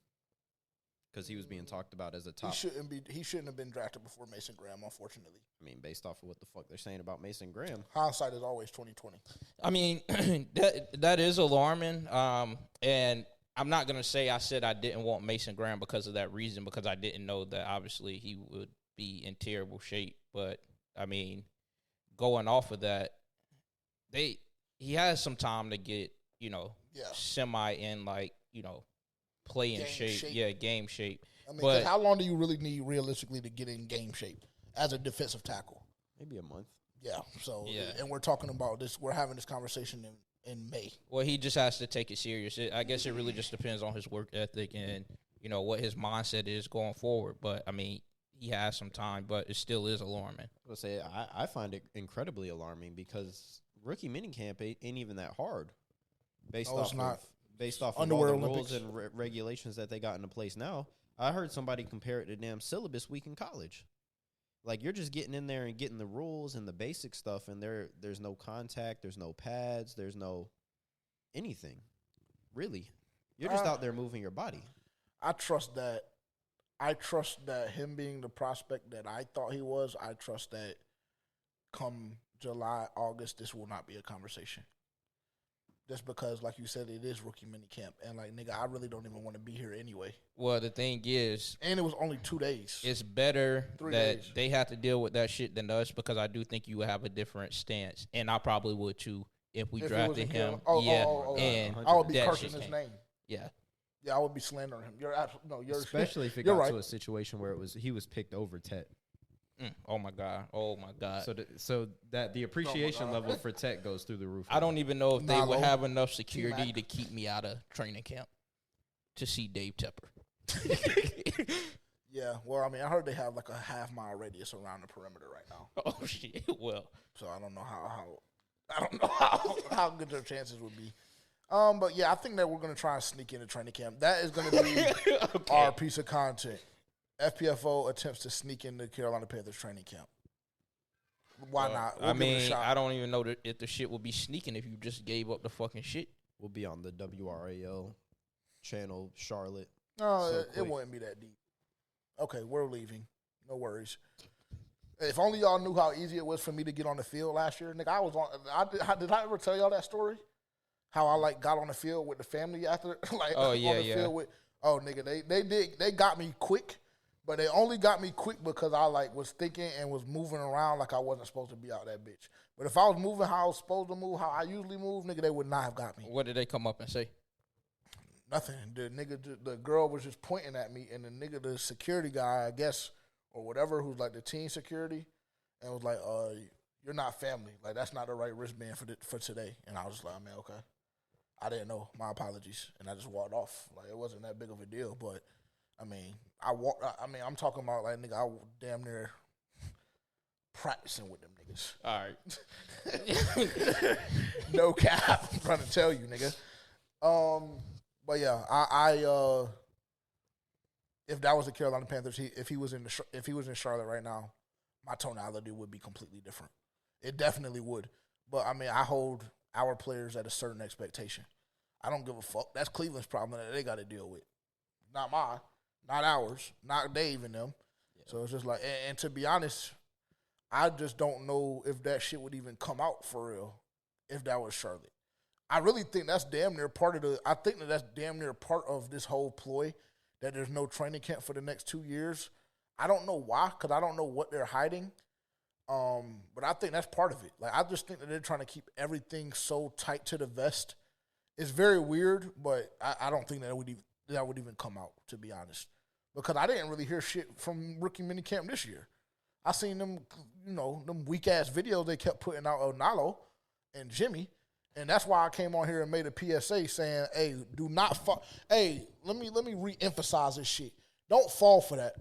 because he was being talked about as a top. He shouldn't have been drafted before Mason Graham, unfortunately. I mean, based off of what the fuck they're saying about Mason Graham. Hindsight is always 20/20. I mean, that is alarming. And I'm not gonna say I said I didn't want Mason Graham because of that reason, because I didn't know that obviously he would be in terrible shape. But I mean, going off of that, he has some time to get, semi in, like, playing shape. Yeah, game shape. I mean, but how long do you really need realistically to get in game shape as a defensive tackle? Maybe a month. Yeah. So, and we're talking about this. We're having this conversation in May. Well, he just has to take it serious. I guess it really just depends on his work ethic and, what his mindset is going forward. But, I mean, he has some time, but it still is alarming. I find it incredibly alarming because rookie minicamp ain't even that hard based off of all the rules and regulations that they got into place now. I heard somebody compare it to damn syllabus week in college. Like, you're just getting in there and getting the rules and the basic stuff, and there's no contact, there's no pads, there's no anything. Really. You're just out there moving your body. I trust that him being the prospect that I thought he was, I trust that come July, August, this will not be a conversation. Just because, like you said, it is rookie minicamp. And, like, nigga, I really don't even want to be here anyway. Well, the thing is... And it was only 2 days. It's better they have to deal with that shit than us, because I do think you would have a different stance. And I probably would, too, if we drafted him. And I would be cursing his name. Yeah. Yeah, I would be slandering him. You're absolutely no. You're especially if it you're got right. to a situation where he was picked over Tet. Oh my god. So that the appreciation level for Tet goes through the roof. I don't even know if they Nah, would low. have enough security to keep me out of training camp to see Dave Tepper. Yeah, well, I mean, I heard they have like a half-mile radius around the perimeter right now. Oh shit. Well, So I don't know how good their chances would be. But yeah, I think that we're gonna try and sneak into training camp. That is gonna be our piece of content. FPFO attempts to sneak into Carolina Panthers training camp. Why not? We'll I give it a mean, shot. I don't even know if the shit would be sneaking if you just gave up the fucking shit. We'll be on the WRAL channel, Charlotte. No, so it quick. wouldn't be that deep. Okay, we're leaving. No worries. If only y'all knew how easy it was for me to get on the field last year. Nigga, I was on. Did I ever tell y'all that story? How I got on the field with the family after Oh, on yeah, the yeah. field with. Oh nigga, they got me quick, but they only got me quick because I was thinking and was moving around like I wasn't supposed to be out that bitch. But if I was moving how I was supposed to move, how I usually move, nigga, they would not have got me. What did they come up and say? Nothing. The girl was just pointing at me, and the security guy, I guess, or whatever, who's like the teen security, and was like, you're not family. Like, that's not the right wristband for today. And I was just like, man, okay. I didn't know. My apologies. And I just walked off. Like, it wasn't that big of a deal. But, I mean, I'm talking about, like, nigga, I was damn near practicing with them niggas. All right. No cap. I'm trying to tell you, nigga. But yeah, I if that was the Carolina Panthers, if he was in Charlotte right now, my tonality would be completely different. It definitely would. But I mean, I hold our players at a certain expectation. I don't give a fuck. That's Cleveland's problem that they got to deal with. Not mine, not ours, not Dave and them. Yeah. So it's just like, and to be honest, I just don't know if that shit would even come out for real if that was Charlotte. I really think that's damn near part of that's damn near part of this whole ploy that there's no training camp for the next 2 years. I don't know why, because I don't know what they're hiding. But I think that's part of it. Like, I just think that they're trying to keep everything so tight to the vest. It's very weird, but I don't think that would even come out, to be honest. Because I didn't really hear shit from rookie minicamp this year. I seen them, them weak-ass videos they kept putting out of Nalo and Jimmy. And that's why I came on here and made a PSA saying, hey, do not fall. Hey, let me re-emphasize this shit. Don't fall for that.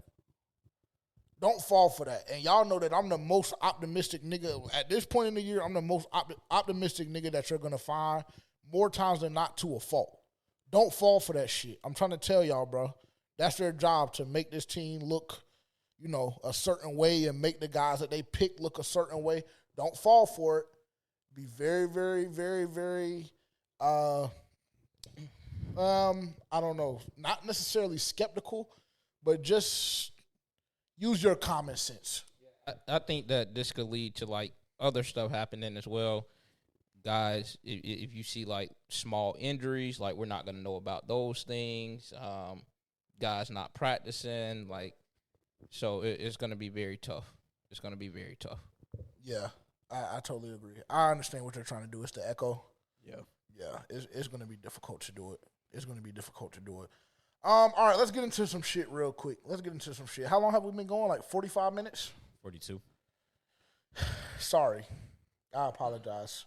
Don't fall for that. And y'all know that I'm the most optimistic nigga. At this point in the year, I'm the most optimistic nigga that you're going to find more times than not to a fault. Don't fall for that shit. I'm trying to tell y'all, bro. That's their job, to make this team look, a certain way and make the guys that they pick look a certain way. Don't fall for it. Be very, very, very, very, I don't know, not necessarily skeptical, but just use your common sense. I think that this could lead to, like, other stuff happening as well. Guys, if you see, like, small injuries, like, we're not going to know about those things. Guys not practicing, like, so it's going to be very tough. It's going to be very tough. Yeah. I totally agree. I understand what they're trying to do. It's the echo. Yeah. Yeah, it's going to be difficult to do it. All right, let's get into some shit real quick. How long have we been going? Like 45 minutes? 42. Sorry. I apologize.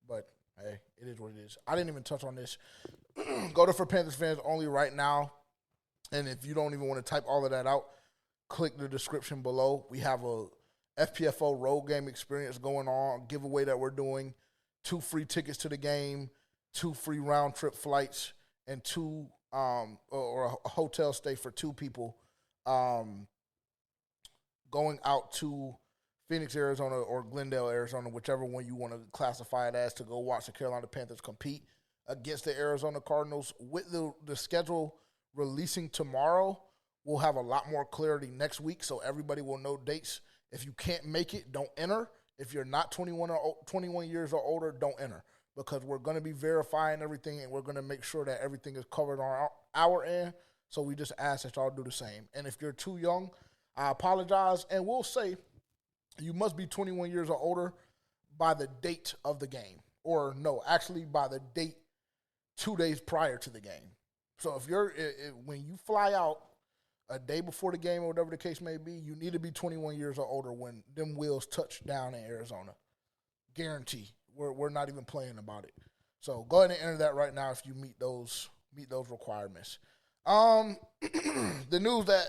But, hey, it is what it is. I didn't even touch on this. Go to For Panthers Fans Only right now. And if you don't even want to type all of that out, click the description below. We have a FPFO road game experience going on, giveaway that we're doing, 2 free tickets to the game, 2 free round trip flights, and 2 or a hotel stay for 2 people going out to Phoenix, Arizona, or Glendale, Arizona, whichever one you want to classify it as, to go watch the Carolina Panthers compete against the Arizona Cardinals. With the schedule releasing tomorrow, we'll have a lot more clarity next week, so everybody will know dates. If you can't make it, don't enter. If you're not 21 years or older, don't enter, because we're going to be verifying everything, and we're going to make sure that everything is covered on our end. So we just ask that y'all do the same. And if you're too young, I apologize, and we'll say you must be 21 years or older by the date of the game. Or no, actually by the date 2 days prior to the game. So if when you fly out a day before the game or whatever the case may be, you need to be 21 years or older when them wheels touch down in Arizona. Guarantee. We're not even playing about it. So go ahead and enter that right now if you meet those requirements. The news that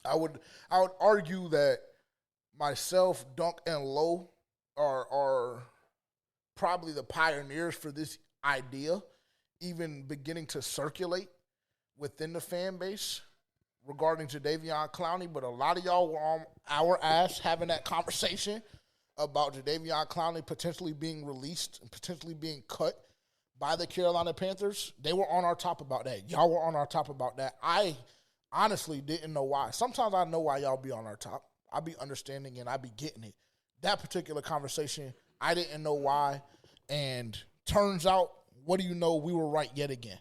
I would argue that myself, Dunk, and Lowe are probably the pioneers for this idea, even beginning to circulate within the fan base regarding Jadeveon Clowney. But a lot of y'all were on our ass having that conversation about Jadeveon Clowney potentially being released and potentially being cut by the Carolina Panthers. They were on our top about that. Y'all were on our top about that. I honestly didn't know why. Sometimes I know why y'all be on our top. I be understanding and I be getting it. That particular conversation, I didn't know why. And turns out, what do you know? We were right yet again.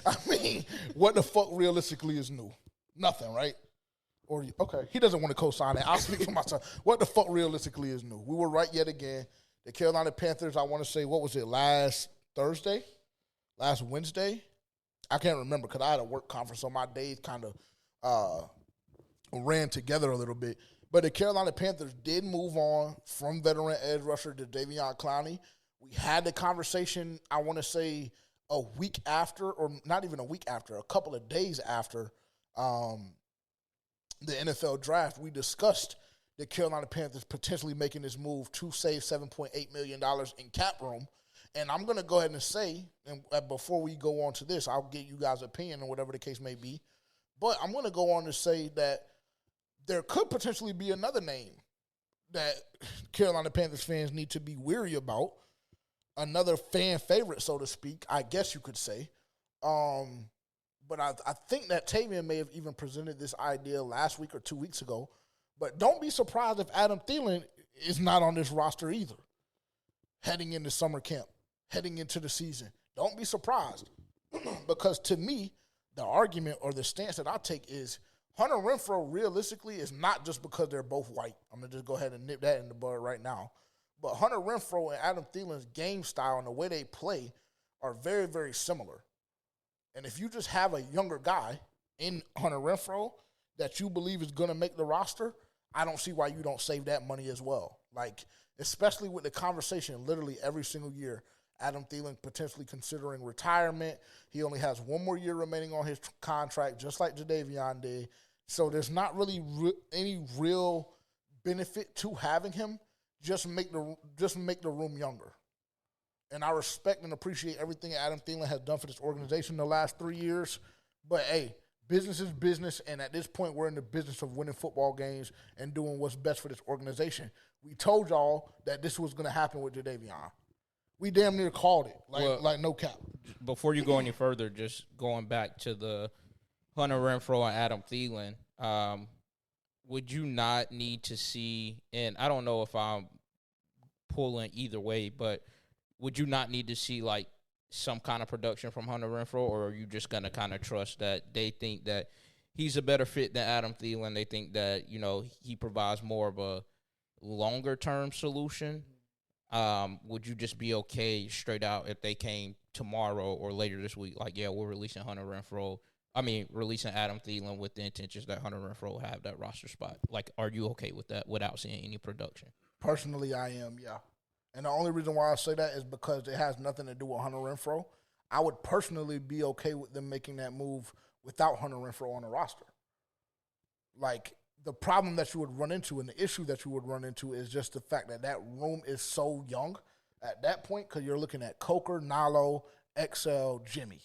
I mean, what the fuck realistically is new? Nothing, right? Or okay, he doesn't want to co-sign it. I'll speak for myself. What the fuck realistically is new? We were right yet again. The Carolina Panthers, I want to say, what was it, last Wednesday? I can't remember because I had a work conference, so my days kind of ran together a little bit. But the Carolina Panthers did move on from veteran edge rusher to Jadeveon Clowney. We had the conversation, I want to say, a week after, or not even a week after, a couple of days after the NFL draft. We discussed the Carolina Panthers potentially making this move to save $7.8 million in cap room. And I'm going to go ahead and say, and before we go on to this, I'll get you guys' opinion or whatever the case may be. But I'm going to go on to say that there could potentially be another name that Carolina Panthers fans need to be weary about. Another fan favorite, so to speak, I guess you could say. But I think that Tavian may have even presented this idea last week or 2 weeks ago. But don't be surprised if Adam Thielen is not on this roster either, heading into summer camp, heading into the season. Don't be surprised. Because to me, the argument or the stance that I take is Hunter Renfrow realistically is not just because they're both white. I'm going to just go ahead and nip that in the bud right now. But Hunter Renfrow and Adam Thielen's game style and the way they play are very, very similar. And if you just have a younger guy in Hunter Renfrow that you believe is going to make the roster, I don't see why you don't save that money as well. Like, especially with the conversation literally every single year, Adam Thielen potentially considering retirement. He only has one more year remaining on his contract, just like Jadeveon did. So there's not really any real benefit to having him. Just make the room younger. And I respect and appreciate everything Adam Thielen has done for this organization the last 3 years. But, hey, business is business, and at this point we're in the business of winning football games and doing what's best for this organization. We told y'all that this was going to happen with Jadeveon. We damn near called it, like no cap. Before you go any further, just going back to the Hunter Renfrow and Adam Thielen, would you not need to see, and I don't know if I'm pulling either way, but would you not need to see, like, some kind of production from Hunter Renfrow, or are you just going to kind of trust that they think that he's a better fit than Adam Thielen? They think that, you know, he provides more of a longer-term solution? Would you just be okay straight out if they came tomorrow or later this week, like, yeah, we're releasing releasing Adam Thielen with the intentions that Hunter Renfrow will have that roster spot? Like, are you okay with that without seeing any production? Personally, I am, yeah. And the only reason why I say that is because it has nothing to do with Hunter Renfrow. I would personally be okay with them making that move without Hunter Renfrow on the roster. Like, the problem that you would run into and the issue that you would run into is just the fact that that room is so young at that point, because you're looking at Coker, Nalo, Excel, Jimmy,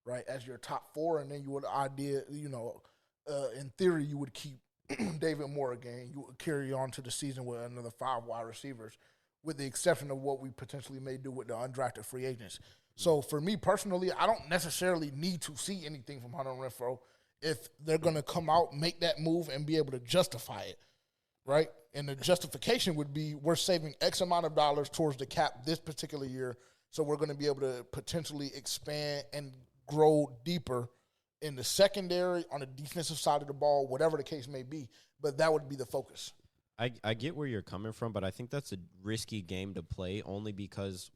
right, as your top four. And then you would in theory, you would keep David Moore again. You would carry on to the season with another 5 wide receivers, with the exception of what we potentially may do with the undrafted free agents. So for me personally, I don't necessarily need to see anything from Hunter Renfrow if they're going to come out, make that move, and be able to justify it, right? And the justification would be we're saving X amount of dollars towards the cap this particular year, so we're going to be able to potentially expand and grow deeper in the secondary, on the defensive side of the ball, whatever the case may be. But that would be the focus. I get where you're coming from, but I think that's a risky game to play only because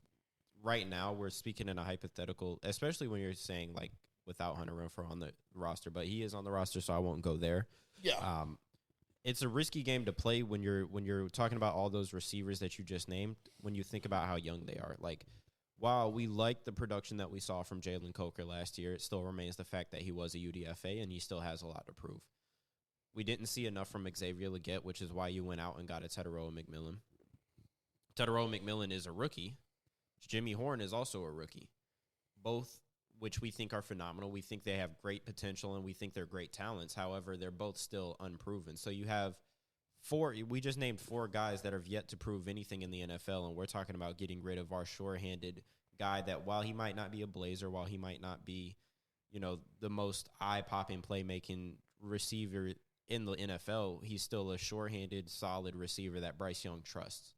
right now we're speaking in a hypothetical, especially when you're saying like without Hunter Renfrow on the roster, but he is on the roster, so I won't go there. Yeah. It's a risky game to play when you're talking about all those receivers that you just named. When you think about how young they are, like while we like the production that we saw from Jalen Coker last year, it still remains the fact that he was a UDFA and he still has a lot to prove. We didn't see enough from Xavier Legette, which is why you went out and got a Teteroa McMillan. Teteroa McMillan is a rookie. Jimmy Horn is also a rookie. Both which we think are phenomenal. We think they have great potential, and we think they're great talents. However, they're both still unproven. So you have we just named 4 guys that have yet to prove anything in the NFL, and we're talking about getting rid of our sure-handed guy that while he might not be a Blazer, while he might not be, the most eye-popping playmaking receiver in the NFL, he's still a sure-handed, solid receiver that Bryce Young trusts.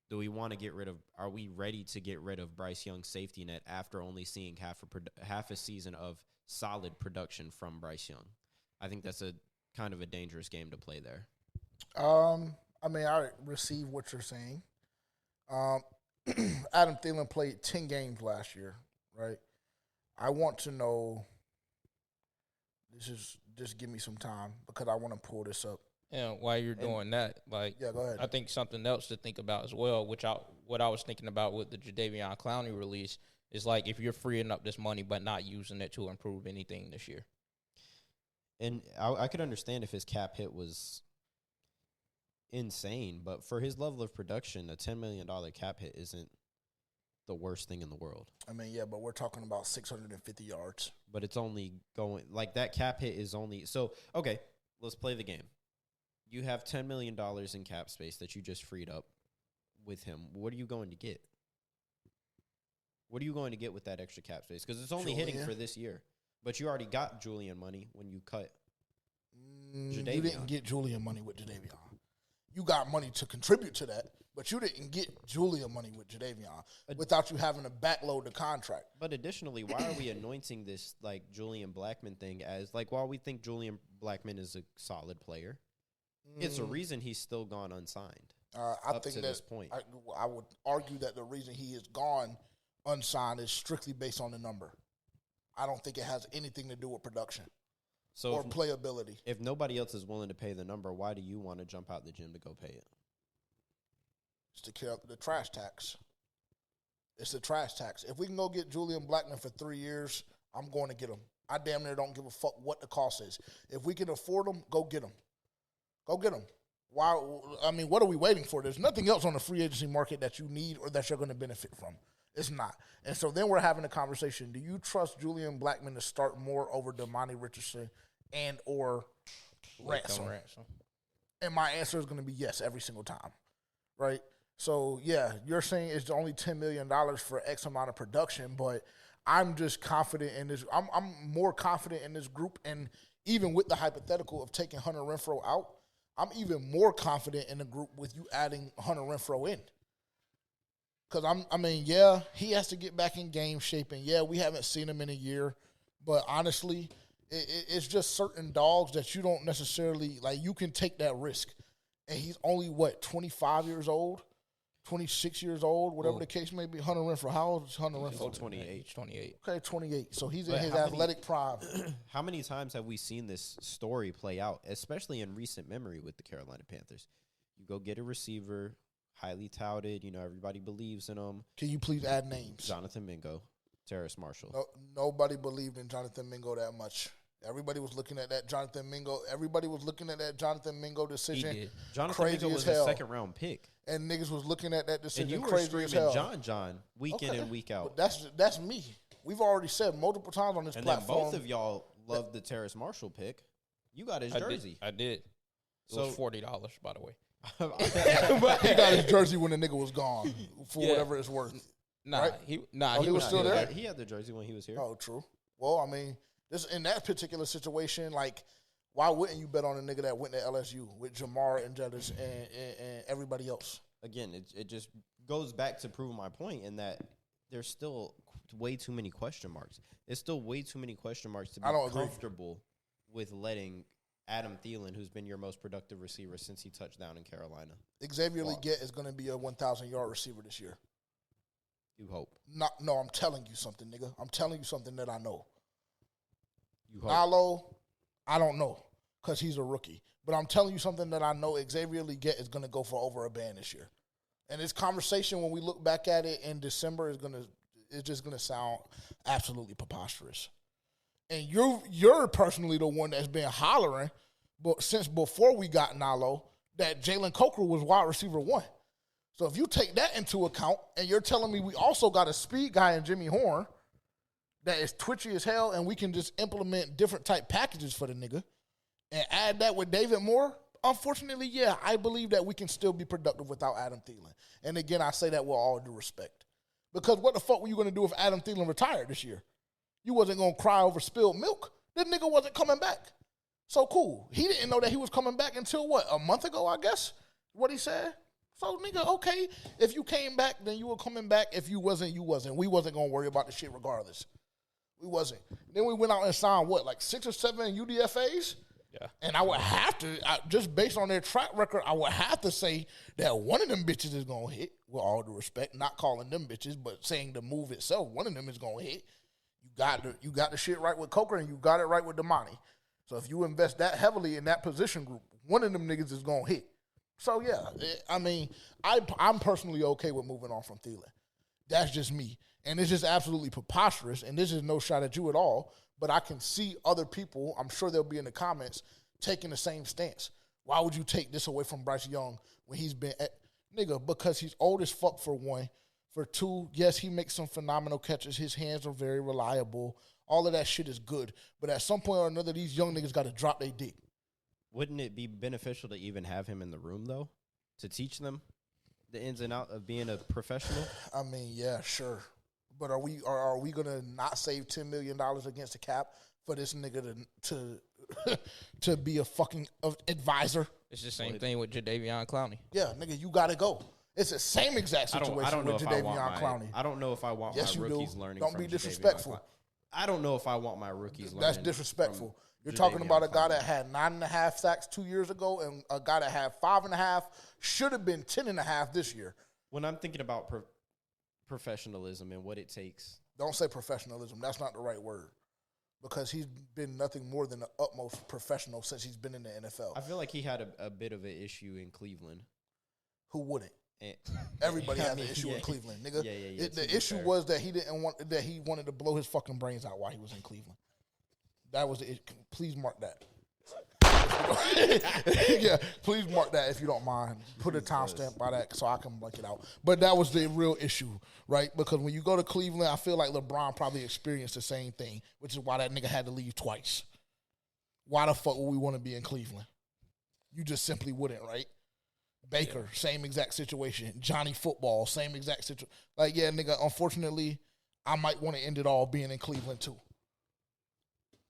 Do we want to get rid of? Are we ready to get rid of Bryce Young's safety net after only seeing half a season of solid production from Bryce Young? I think that's a kind of a dangerous game to play there. I receive what you're saying. Adam Thielen played 10 games last year, right? I want to know. Just give me some time because I want to pull this up. And while you're doing that, yeah, go ahead. I think something else to think about as well, what I was thinking about with the Jadeveon Clowney release is like if you're freeing up this money but not using it to improve anything this year. And I could understand if his cap hit was insane, but for his level of production, a $10 million cap hit isn't the worst thing in the world. But we're talking about 650 yards. But it's only going – like that cap hit is only – so, okay, let's play the game. You have $10 million in cap space that you just freed up with him. What are you going to get? What are you going to get with that extra cap space? Because it's only hitting for this year. But you already got Julian money when you cut Jadeveon. You didn't get Julian money with Jadeveon. You got money to contribute to that, but you didn't get Julian money with Jadeveon without you having to backload the contract. But additionally, why are we anointing this like Julian Blackmon thing as like while we think Julian Blackmon is a solid player, it's a reason he's still gone unsigned. I think to this point. I would argue that the reason he is gone unsigned is strictly based on the number. I don't think it has anything to do with production or playability. If nobody else is willing to pay the number, why do you want to jump out the gym to go pay it? It's to kill the trash tax. It's the trash tax. If we can go get Julian Blackmon for 3 years, I'm going to get him. I damn near don't give a fuck what the cost is. If we can afford him, go get him. Go get him. Why? What are we waiting for? There's nothing else on the free agency market that you need or that you're going to benefit from. It's not. And so then we're having a conversation. Do you trust Julian Blackmon to start more over Damani Richardson and or Ransom? And my answer is going to be yes every single time, right? So, yeah, you're saying it's only $10 million for X amount of production, but I'm just confident in this. I'm more confident in this group, and even with the hypothetical of taking Hunter Renfrow out, I'm even more confident in the group with you adding Hunter Renfrow in. Because, he has to get back in game shape, and, we haven't seen him in a year. But, honestly, it's just certain dogs that you don't necessarily – like, you can take that risk. And he's only, 25 years old, 26 years old, whatever the case may be. Hunter Renfrow, how old is Hunter Renfrow? 28. Okay, 28. So he's in his athletic prime. How many times have we seen this story play out, especially in recent memory with the Carolina Panthers? You go get a receiver – highly touted, everybody believes in him. Can you please add names? Jonathan Mingo, Terrace Marshall. No, nobody believed in Jonathan Mingo that much. Everybody was looking at that Jonathan Mingo. Everybody was looking at that Jonathan Mingo decision. He did. Jonathan crazy Mingo was as hell. a second-round pick. And niggas was looking at that decision and you were crazy as hell. John, week in and week out. But that's me. We've already said multiple times on this platform. And then both of y'all loved the Terrace Marshall pick. You got his jersey. I did. It was $40, by the way. He got his jersey when the nigga was gone for whatever it's worth. Nah, right? he was still there. He had the jersey when he was here. Oh, true. Well, this in that particular situation, like, why wouldn't you bet on a nigga that went to LSU with Jamar and Jettis and everybody else? Again, it just goes back to proving my point in that there's still way too many question marks. It's still way too many question marks to be comfortable with letting Adam Thielen, who's been your most productive receiver since he touched down in Carolina. Xavier Legette is going to be a 1,000-yard receiver this year. You hope. No, I'm telling you something, nigga. I'm telling you something that I know. You hope. Nalo, I don't know because he's a rookie. But I'm telling you something that I know Xavier Legette is going to go for over a band this year. And this conversation, when we look back at it in December, it's just going to sound absolutely preposterous. And you're personally the one that's been hollering since before we got Nalo that Jalen Coker was wide receiver 1. So if you take that into account and you're telling me we also got a speed guy in Jimmy Horn that is twitchy as hell and we can just implement different type packages for the nigga and add that with David Moore, unfortunately, yeah, I believe that we can still be productive without Adam Thielen. And again, I say that with all due respect. Because what the fuck were you going to do if Adam Thielen retired this year? You wasn't going to cry over spilled milk. That nigga wasn't coming back. So cool. He didn't know that he was coming back until what, a month ago, I guess? What he said? So, nigga, okay, if you came back, then you were coming back. If you wasn't, you wasn't. We wasn't going to worry about the shit regardless. We wasn't. Then we went out and signed, what, like 6 or 7 UDFAs? Yeah. And I would have to, just based on their track record, I would have to say that one of them bitches is going to hit, with all due respect. Not calling them bitches, but saying the move itself, one of them is going to hit. You got the shit right with Coker, and you got it right with Damani. So if you invest that heavily in that position group, one of them niggas is going to hit. So, yeah, I'm personally okay with moving on from Thielen. That's just me. And it's just absolutely preposterous, and this is no shot at you at all, but I can see other people, I'm sure they'll be in the comments, taking the same stance. Why would you take this away from Bryce Young when he's been nigga, because he's old as fuck for one. For two, yes, he makes some phenomenal catches. His hands are very reliable. All of that shit is good. But at some point or another, these young niggas got to drop their dick. Wouldn't it be beneficial to even have him in the room, though, to teach them the ins and outs of being a professional? I mean, yeah, sure. But are we gonna not save $10 million against the cap for this nigga to be a fucking advisor? It's the same thing with Jadeveon Clowney. Yeah, nigga, you gotta go. It's the same exact situation with Jadeveon Clowney. I don't know if I want my rookies learning. Don't be disrespectful. I don't know if I want my rookies learning. That's disrespectful. You're talking about a guy that had 9.5 sacks 2 years ago and a guy that had 5.5, should have been 10.5 this year. When I'm thinking about professionalism and what it takes. Don't say professionalism. That's not the right word. Because he's been nothing more than the utmost professional since he's been in the NFL. I feel like he had a bit of an issue in Cleveland. Who wouldn't? Everybody has an issue in Cleveland, nigga. The issue was that he wanted to blow his fucking brains out while he was in Cleveland. That was the issue. Please mark that. Yeah, please mark that if you don't mind. Put a timestamp by that so I can blank it out. But that was the real issue, right? Because when you go to Cleveland, I feel like LeBron probably experienced the same thing, which is why that nigga had to leave twice. Why the fuck would we want to be in Cleveland? You just simply wouldn't, right? Baker, same exact situation. Johnny Football, same exact situation. Like, yeah, nigga, unfortunately, I might want to end it all being in Cleveland too.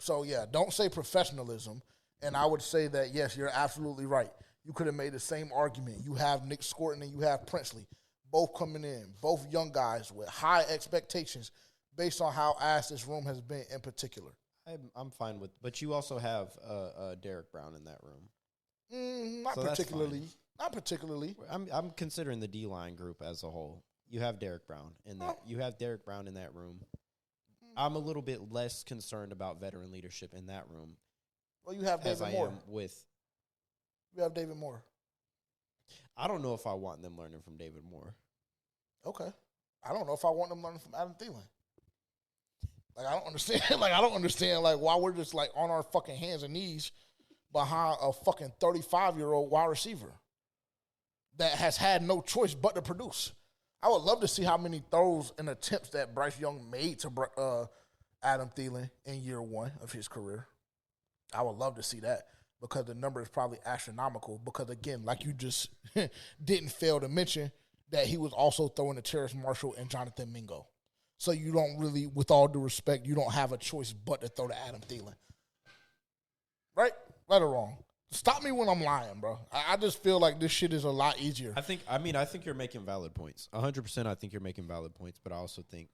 So, yeah, don't say professionalism. And I would say that, yes, you're absolutely right. You could have made the same argument. You have Nick Scorton and you have Princely, both coming in, both young guys with high expectations based on how ass this room has been in particular. I'm fine with, but you also have Derek Brown in that room. Not particularly. Not particularly. I'm considering the D-line group as a whole. You have Derek Brown in that. You have Derek Brown in that room. I'm a little bit less concerned about veteran leadership in that room. Well, you have David Moore. You have David Moore. I don't know if I want them learning from David Moore. Okay. I don't know if I want them learning from Adam Thielen. Like, I don't understand. Like, why we're just, like, on our fucking hands and knees behind a fucking 35-year-old wide receiver that has had no choice but to produce. I would love to see how many throws and attempts that Bryce Young made to Adam Thielen in year one of his career. I would love to see that because the number is probably astronomical because, again, like you just didn't fail to mention that he was also throwing to Terrace Marshall and Jonathan Mingo. So you don't really, with all due respect, you don't have a choice but to throw to Adam Thielen. Right? Right or wrong? Stop me when I'm lying, bro. I just feel like this shit is a lot easier. I think you're making valid points. 100% I think you're making valid points, but I also think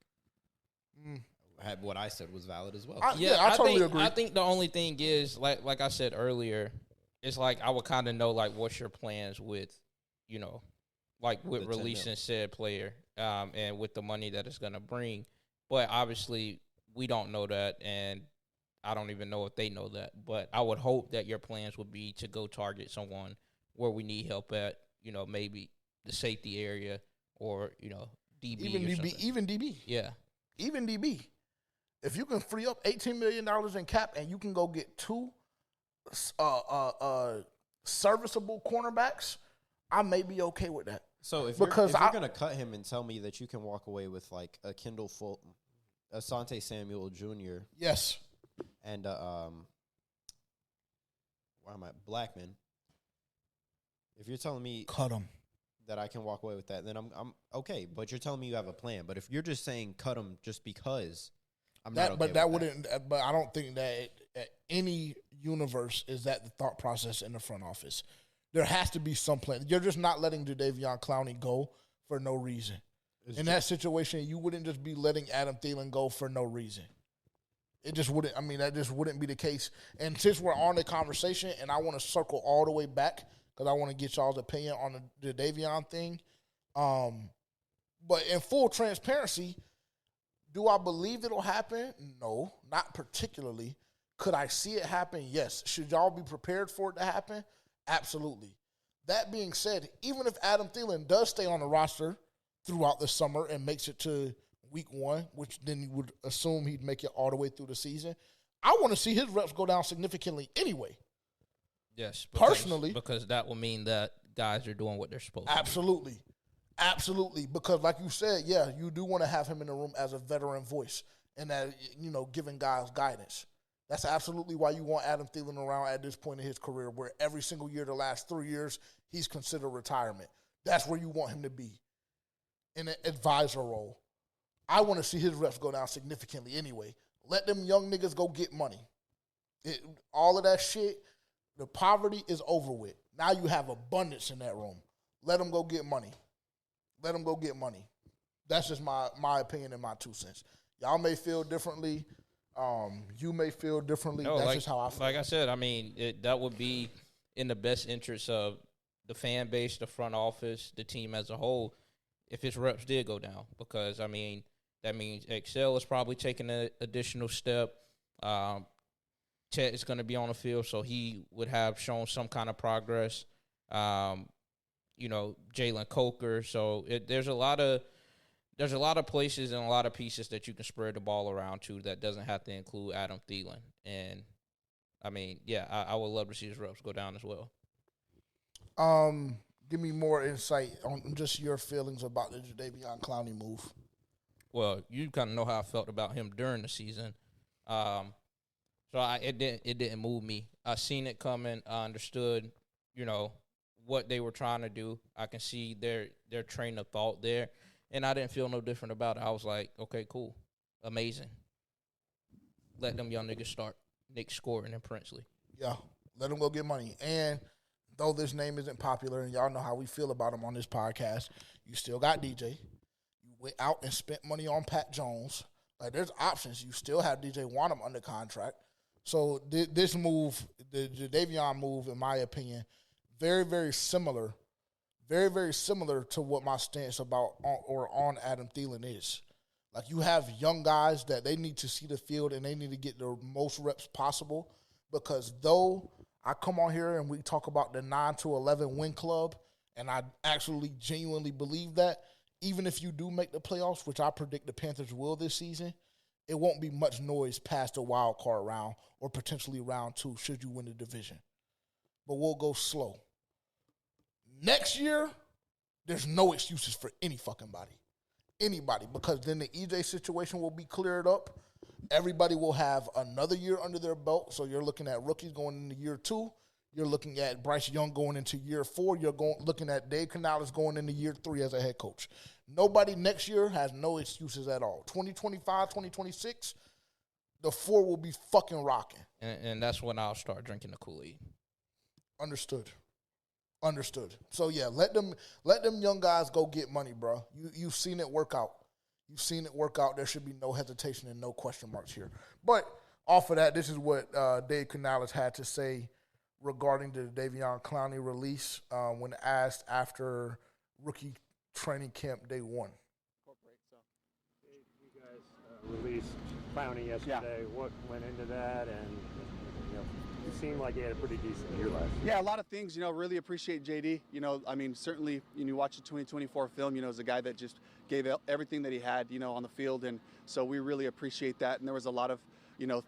what I said was valid as well. I totally agree. I think the only thing is, like I said earlier, it's like I would kind of know, like, what's your plans with, like, with releasing said player and with the money that it's going to bring. But obviously, we don't know that, and I don't even know if they know that. But I would hope that your plans would be to go target someone where we need help at, maybe the safety area or, DB Even DB. Yeah. Even DB. If you can free up $18 million in cap and you can go get 2 serviceable cornerbacks, I may be okay with that. So if you're going to cut him and tell me that you can walk away with like a Kendall Fulton, Asante Samuel Jr. Yes. And Blackman. If you're telling me cut him, that I can walk away with that, then I'm okay. But you're telling me you have a plan. But if you're just saying cut him just because, I'm not okay. But that wouldn't. But I don't think that any universe is that the thought process in the front office. There has to be some plan. You're just not letting Jadeveon Clowney go for no reason. In that situation, you wouldn't just be letting Adam Thielen go for no reason. It just wouldn't. I mean, that just wouldn't be the case. And since we're on the conversation, and I want to circle all the way back because I want to get y'all's opinion on the Jadeveon thing. But in full transparency, do I believe it'll happen? No, not particularly. Could I see it happen? Yes. Should y'all be prepared for it to happen? Absolutely. That being said, even if Adam Thielen does stay on the roster throughout the summer and makes it to week 1, which then you would assume he'd make it all the way through the season, I want to see his reps go down significantly anyway. Yes. Personally. Because that will mean that guys are doing what they're supposed to. Absolutely. Absolutely. Because like you said, yeah, you do want to have him in the room as a veteran voice and that, giving guys guidance. That's absolutely why you want Adam Thielen around at this point in his career, where every single year, the last 3 years, he's considered retirement. That's where you want him to be, in an advisor role. I want to see his reps go down significantly anyway. Let them young niggas go get money. All of that shit, the poverty is over with. Now you have abundance in that room. Let them go get money. Let them go get money. That's just my opinion and my 2 cents. Y'all may feel differently. You may feel differently. No, that's just how I feel. Like I said, I mean, that would be in the best interest of the fan base, the front office, the team as a whole, if his reps did go down. Because, I mean, that means Excel is probably taking an additional step. Chet is going to be on the field, so he would have shown some kind of progress. Jalen Coker. So there's a lot of places and a lot of pieces that you can spread the ball around to that doesn't have to include Adam Thielen. And, I mean, yeah, I would love to see his reps go down as well. Give me more insight on just your feelings about the Jadeveon Clowney move. Well, you kind of know how I felt about him during the season. It didn't move me. I seen it coming. I understood, what they were trying to do. I can see their train of thought there. And I didn't feel no different about it. I was like, okay, cool. Amazing. Let them young niggas start. Nick scoring and Princely. Yeah, let them go get money. And though this name isn't popular, and y'all know how we feel about him on this podcast, you still got DJ. You went out and spent money on Pat Jones. Like, there's options. You still have DJ Wanham under contract. So this move, the Jadeveon move, in my opinion, very, very similar. Very, very similar to what my stance on Adam Thielen is. Like, you have young guys that they need to see the field and they need to get the most reps possible, because though I come on here and we talk about the 9-11 win club, and I actually genuinely believe that, even if you do make the playoffs, which I predict the Panthers will this season, it won't be much noise past the wild card round or potentially round 2 should you win the division. But we'll go slow. Next year, there's no excuses for any fucking body. Anybody. Because then the EJ situation will be cleared up. Everybody will have another year under their belt. So you're looking at rookies going into year 2. You're looking at Bryce Young going into year 4. You're looking at Dave Canales going into year 3 as a head coach. Nobody next year has no excuses at all. 2025, 2026, the 4 will be fucking rocking. And that's when I'll start drinking the Kool-Aid. Understood. So, yeah, let them young guys go get money, bro. You've seen it work out. There should be no hesitation and no question marks here. But off of that, this is what Dave Canales had to say regarding the Jadeveon Clowney release when asked after rookie training camp day 1. Released Clowney yesterday. Yeah. What went into that? And it seemed like he had a pretty decent year last year. Yeah, a lot of things. Really appreciate JD. Certainly, you watch the 2024 film. It's a guy that just gave everything that he had, on the field, and so we really appreciate that. And there was a lot of,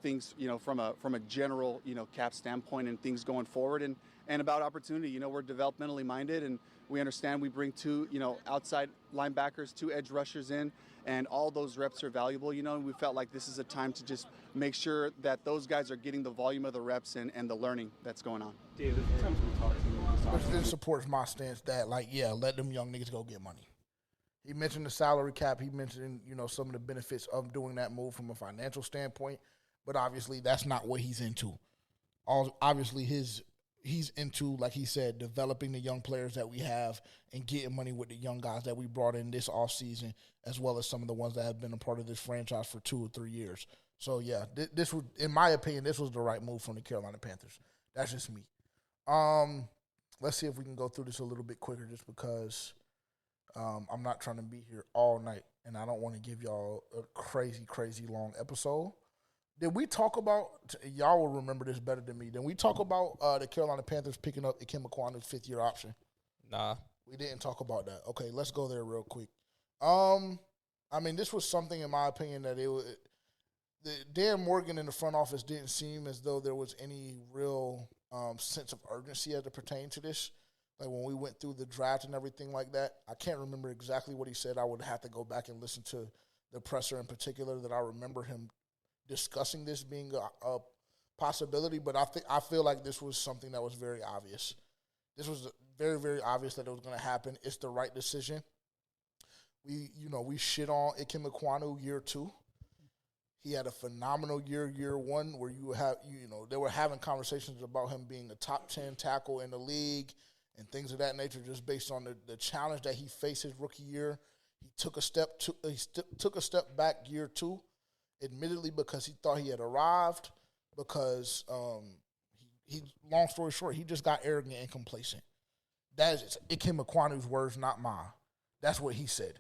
things, from a general, cap standpoint and things going forward, and about opportunity. We're developmentally minded, and we understand we bring two, outside linebackers, two edge rushers in, and all those reps are valuable, and we felt like this is a time to just make sure that those guys are getting the volume of the reps and the learning that's going on. David, sometimes we talk to you. This supports my stance that, let them young niggas go get money. He mentioned the salary cap. He mentioned, some of the benefits of doing that move from a financial standpoint, but obviously that's not what he's into. Obviously he's into, like he said, developing the young players that we have and getting money with the young guys that we brought in this offseason, as well as some of the ones that have been a part of this franchise for 2 or 3 years. So, yeah, this was, in my opinion, this was the right move from the Carolina Panthers. That's just me. Let's see if we can go through this a little bit quicker just because I'm not trying to be here all night, and I don't want to give y'all a crazy, crazy long episode. Did we talk about, y'all will remember this better than me, did we talk about the Carolina Panthers picking up Ikem Ekwuanu's 5th-year option? Nah. We didn't talk about that. Okay, let's go there real quick. This was something, in my opinion, that Dan Morgan in the front office didn't seem as though there was any real sense of urgency as it pertained to this. Like when we went through the draft and everything like that, I can't remember exactly what he said. I would have to go back and listen to the presser in particular that I remember him discussing this being a possibility, but I feel like this was something that was very obvious. This was very, very obvious that it was going to happen. It's the right decision. We shit on Ikem Ekwonu year 2. He had a phenomenal year 1, where they were having conversations about him being a top 10 tackle in the league and things of that nature, just based on the challenge that he faced his rookie year. He took a step back year 2. Admittedly, because he thought he had arrived, because he long story short, he just got arrogant and complacent. That is Ikem Ekwonu's words, not mine. That's what he said.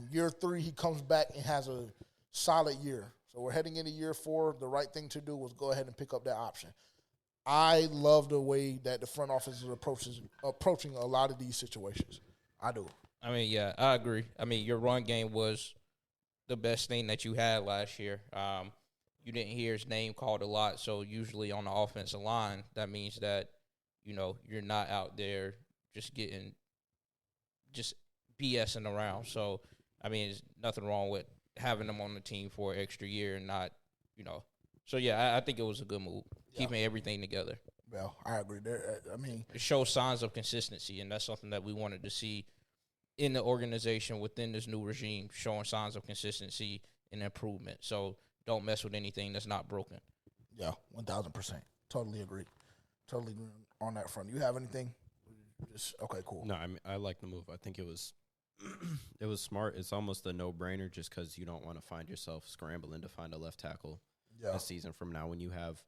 Year 3, he comes back and has a solid year. So we're heading into year 4. The right thing to do was go ahead and pick up that option. I love the way that the front office is approaching a lot of these situations. I do. Yeah, I agree. Your run game was the best thing that you had last year. You didn't hear his name called a lot, so usually on the offensive line, that means that, you're not out there just BSing around. So, there's nothing wrong with having him on the team for an extra year and not, So, yeah, I think it was a good move, keeping everything together. Well, I agree there. It shows signs of consistency, and that's something that we wanted to see in the organization within this new regime, showing signs of consistency and improvement. So don't mess with anything that's not broken. Yeah, 1,000%. Totally agree. Totally agree on that front. You have anything? Okay, cool. No, I like the move. I think it was it was smart. It's almost a no-brainer just because you don't want to find yourself scrambling to find a left tackle a season from now when you have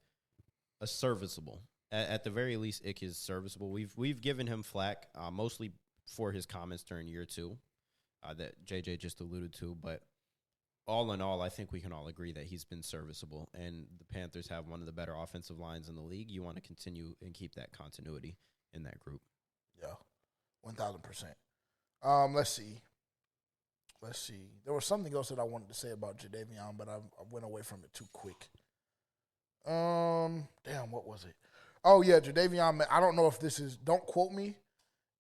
a serviceable. At the very least, Ick is serviceable. We've given him flack, mostly for his comments during year 2 that JJ just alluded to. But all in all, I think we can all agree that he's been serviceable. And the Panthers have one of the better offensive lines in the league. You want to continue and keep that continuity in that group. Yeah, 1,000%. Let's see. There was something else that I wanted to say about Jadeveon, but I went away from it too quick. Damn, what was it? Oh, yeah, Jadeveon, I don't know if this is, don't quote me.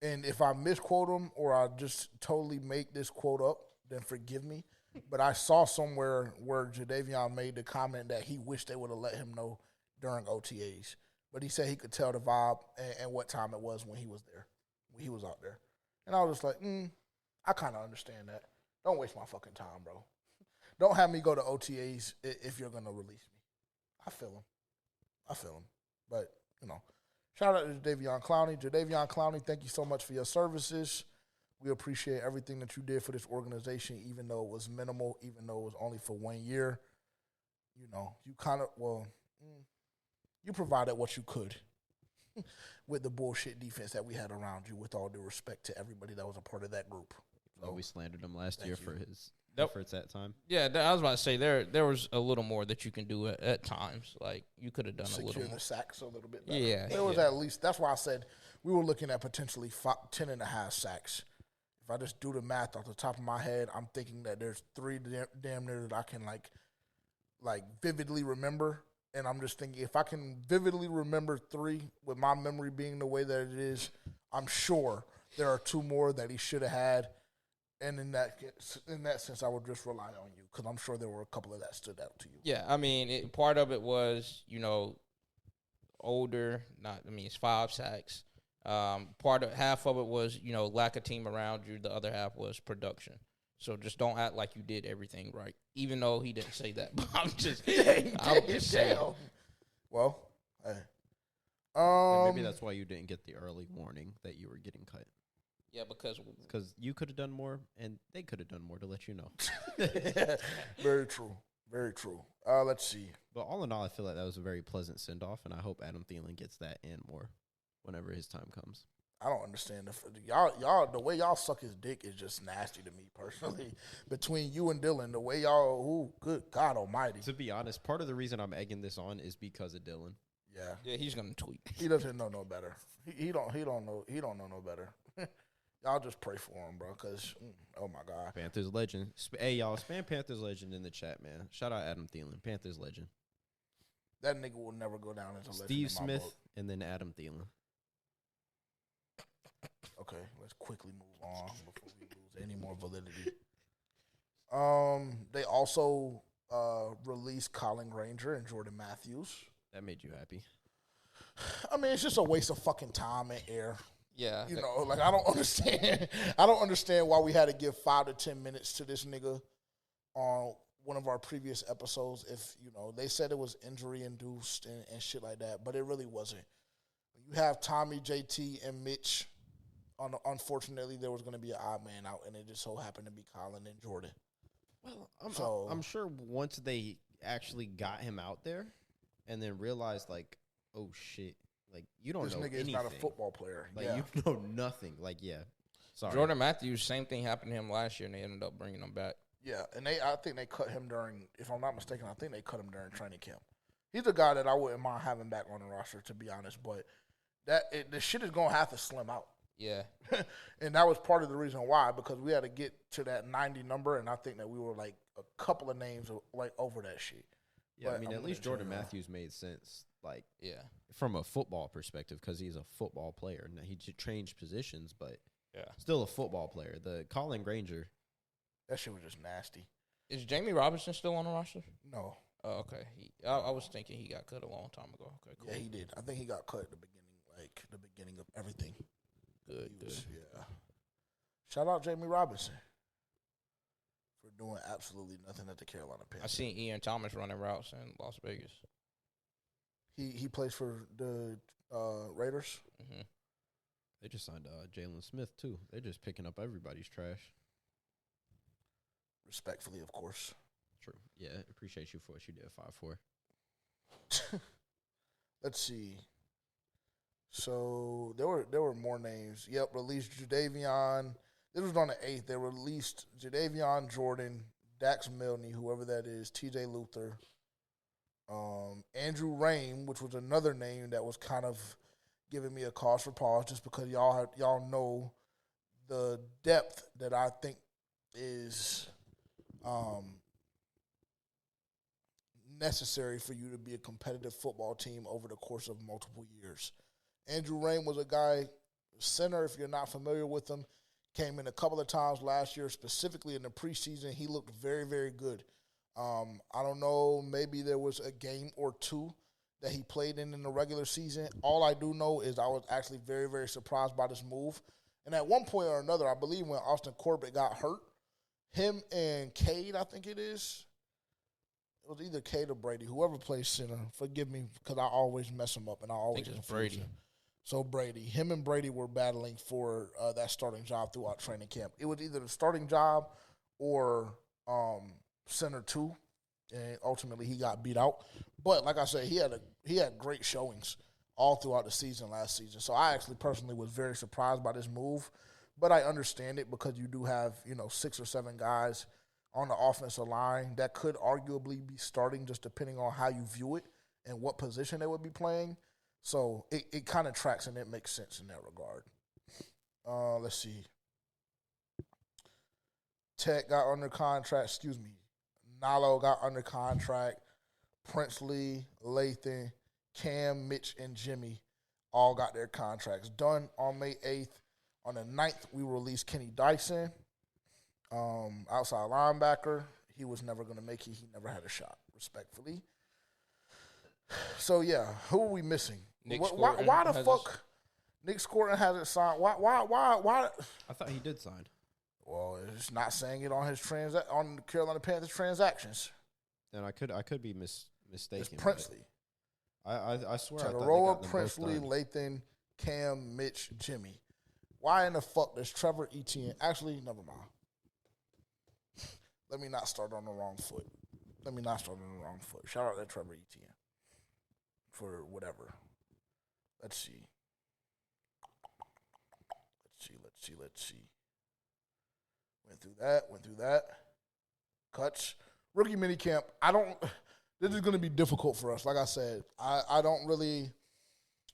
And if I misquote him or I just totally make this quote up, then forgive me. But I saw somewhere where Jadeveon made the comment that he wished they would have let him know during OTAs. But he said he could tell the vibe and what time it was when he was there, when he was out there. And I was just like, I kind of understand that. Don't waste my fucking time, bro. Don't have me go to OTAs if you're going to release me. I feel him. But, shout out to Jadeveon Clowney. Jadeveon Clowney, thank you so much for your services. We appreciate everything that you did for this organization, even though it was minimal, even though it was only for 1 year. You provided what you could with the bullshit defense that we had around you, with all due respect to everybody that was a part of that group. So we slandered him last year for his efforts at time. Yeah, I was about to say there was a little more that you can do at times. Like you could have done a little Secure more. the sacks a little bit better. Yeah, There was at least, that's why I said we were looking at potentially 10 and a half sacks. If I just do the math off the top of my head, I'm thinking that there's 3 damn near that I can like vividly remember. And I'm just thinking if I can vividly remember 3 with my memory being the way that it is, I'm sure there are 2 more that he should have had. And in that sense, I would just rely on you because I'm sure there were a couple of that stood out to you. Yeah, I mean, part of it was, older. It's 5 sacks. Half of it was, lack of team around you. The other half was production. So just don't act like you did everything right, even though he didn't say that. But I'm just saying. Well, hey. And maybe that's why you didn't get the early warning that you were getting cut. Yeah, because you could have done more, and they could have done more to let you know. Very true. Very true. Let's see. But all in all, I feel like that was a very pleasant send-off, and I hope Adam Thielen gets that and more whenever his time comes. I don't understand. Y'all, the way y'all suck his dick is just nasty to me personally. Between you and Dylan, the way y'all, good God almighty. To be honest, part of the reason I'm egging this on is because of Dylan. Yeah. Yeah, he's gonna tweet. He doesn't know no better. He don't know no better. Y'all just pray for him, bro, because, oh, my God. Panthers legend. Hey, y'all, spam Panthers legend in the chat, man. Shout out Adam Thielen, Panthers legend. That nigga will never go down as a legend. Steve Smith and then Adam Thielen. Okay, let's quickly move on before we lose any more validity. They also released Colin Granger and Jordan Matthews. That made you happy. I mean, it's just a waste of fucking time and air. Yeah. I don't understand. I don't understand why we had to give 5 to 10 minutes to this nigga on one of our previous episodes. If, they said it was injury induced and shit like that, but it really wasn't. You have Tommy, JT, and Mitch. Unfortunately, there was going to be an odd man out, and it just so happened to be Colin and Jordan. Well, I'm sure once they actually got him out there and then realized, like, oh, shit. Like, you don't know anything. This nigga is not a football player. Like, you know nothing. Like, yeah. Sorry. Jordan Matthews, same thing happened to him last year, and they ended up bringing him back. Yeah, and I think they cut him during, if I'm not mistaken, I think they cut him during training camp. He's a guy that I wouldn't mind having back on the roster, to be honest, but the shit is going to have to slim out. Yeah. And that was part of the reason why, because we had to get to that 90 number, and I think that we were, like, a couple of names, like, over that shit. Yeah, but, I mean, at least Jordan Matthews made sense. Like, yeah, from a football perspective, because he's a football player. Now, he changed positions, but yeah, still a football player. The Colin Granger, that shit was just nasty. Is Jamie Robinson still on the roster? No. Oh, okay. I was thinking he got cut a long time ago. Okay, cool. Yeah, he did. I think he got cut at the beginning of everything. Good. Yeah. Shout out Jamie Robinson for doing absolutely nothing at the Carolina Panthers. I seen Ian Thomas running routes in Las Vegas. He plays for the Raiders. Mm-hmm. They just signed Jalen Smith, too. They're just picking up everybody's trash. Respectfully, of course. True. Yeah, appreciate you for what you did, 5'4". Let's see. So there were more names. Yep, released Jadeveon. This was on the 8th. They released Jadeveon, Jordan, Dax Milne, whoever that is, TJ Luther. Andrew Rain, which was another name that was kind of giving me a cause for pause, just because y'all know the depth that I think is necessary for you to be a competitive football team over the course of multiple years. Andrew Rain was a guy, center, if you're not familiar with him, came in a couple of times last year, specifically in the preseason. He looked very, very good. I don't know, maybe there was a game or two that he played in the regular season. All I do know is I was actually very, very surprised by this move. And at one point or another, I believe when Austin Corbett got hurt, him and Cade, I think it is, it was either Cade or Brady, whoever plays center. Forgive me because I always mess him up and I always think it's Brady. Him. So Brady, him and Brady were battling for that starting job throughout training camp. It was either the starting job or center 2, and ultimately he got beat out. But like I said, he had great showings all throughout the season last season. So I actually personally was very surprised by this move, but I understand it because you do have 6 or 7 guys on the offensive line that could arguably be starting, just depending on how you view it and what position they would be playing. So it kind of tracks and it makes sense in that regard. Let's see. Tech got under contract. Nalo got under contract. Princely, Lathan, Cam, Mitch, and Jimmy all got their contracts done on May 8th. On the 9th, we released Kenny Dyson, outside linebacker. He was never going to make it. He never had a shot, respectfully. So, yeah, who are we missing? Why the fuck Nick Scorton hasn't signed? Why? I thought he did sign. Well, it's not saying it on his on the Carolina Panthers transactions. Then I could be mistaken. It's Princely. I swear Tataroa, Princely, Lathan, Cam, Mitch, Jimmy. Why in the fuck does Trevor Etienne? Actually, never mind. Let me not start on the wrong foot. Shout out to Trevor Etienne for whatever. Let's see. Went through that. Cuts. Rookie minicamp. This is going to be difficult for us. Like I said, I don't really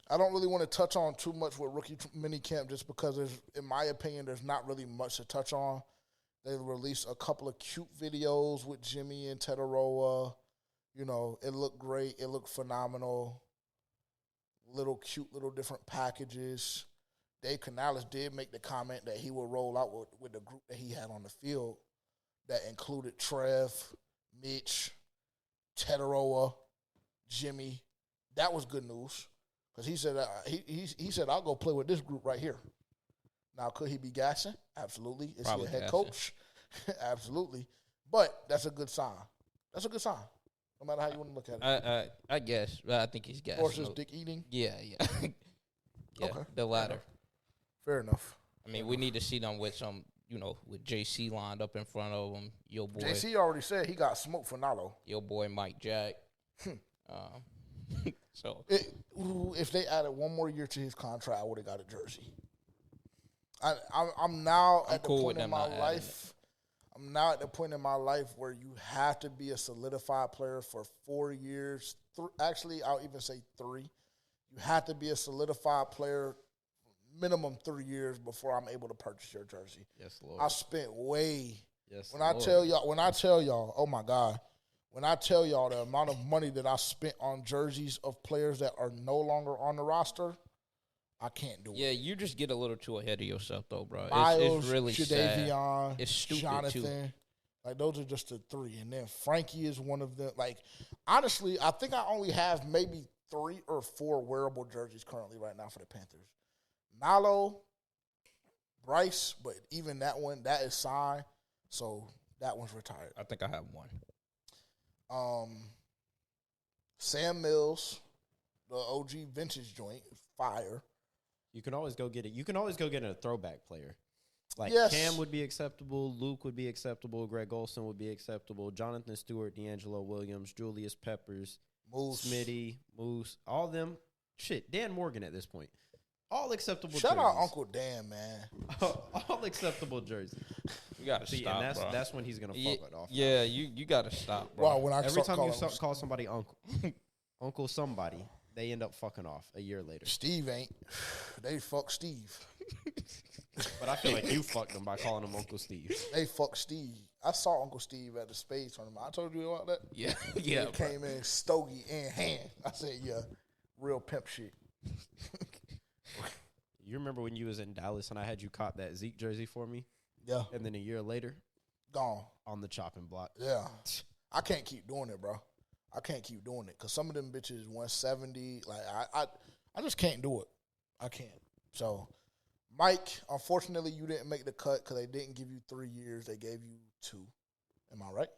want to touch on too much with rookie minicamp just because in my opinion, there's not really much to touch on. They released a couple of cute videos with Jimmy and Tataroa. You know, it looked great. It looked phenomenal. Cute little different packages. Dave Canales did make the comment that he would roll out with the group that he had on the field that included Trev, Mitch, Tataroa, Jimmy. That was good news because he said he said I'll go play with this group right here. Now, could he be gassing? Absolutely. Is he a head coach? Absolutely. But that's a good sign. No matter how you want to look at it. I guess. I think he's gassing. Or just dick eating? Yeah. Okay. The latter. Fair enough. I mean, we need to see them with some, with JC lined up in front of him. Your boy. JC already said he got smoked for Nalo. Your boy Mike Jack. So if they added one more year to his contract, I would have got a jersey. I'm now at the point in my life. I'm now at the point in my life where you have to be a solidified player for 4 years. Actually, I'll even say 3. You have to be a solidified player minimum 3 years before I'm able to purchase your jersey. Yes, Lord. I spent way. Yes, When I tell y'all, oh my God. When I tell y'all the amount of money that I spent on jerseys of players that are no longer on the roster, I can't do it. Yeah, you just get a little too ahead of yourself, though, bro. Miles, it's really Jadeveon, sad. It's stupid, Jonathan. too. Like, those are just the 3. And then Frankie is one of them. Like, honestly, I think I only have maybe 3 or 4 wearable jerseys currently right now for the Panthers. Nalo, Bryce, but even that one, that is signed. So that one's retired. I think I have one. Sam Mills, the OG vintage joint, fire. You can always go get it. You can always go get a throwback player. Like Yes. Cam would be acceptable, Luke would be acceptable, Greg Olson would be acceptable, Jonathan Stewart, D'Angelo Williams, Julius Peppers, Moose. Smitty, Moose, all them. Shit, Dan Morgan at this point. All acceptable Shout jerseys. out Uncle Dan, man. All acceptable jerseys. You got to stop, and bro. that's when he's going to fuck it off. Yeah, you got to stop, bro. Wow, when I Every start time you calling call somebody uncle, uncle somebody, they end up fucking off a year later. Steve ain't. They fuck Steve. But I feel like you fucked them by calling him Uncle Steve. They fuck Steve. I saw Uncle Steve at the Spades tournament. I told you about that? Yeah, He yeah. came in stogie in hand. I said, yeah, real pimp shit. You remember when you was in Dallas and I had you cop that Zeke jersey for me? Yeah, And then a year later, gone. on the chopping block. Yeah. I can't keep doing it, bro. I can't keep doing it because some of them bitches 170. Like, I just can't do it. I can't. So, Mike, unfortunately, you didn't make the cut because they didn't give you 3 years. They gave you 2. Am I right?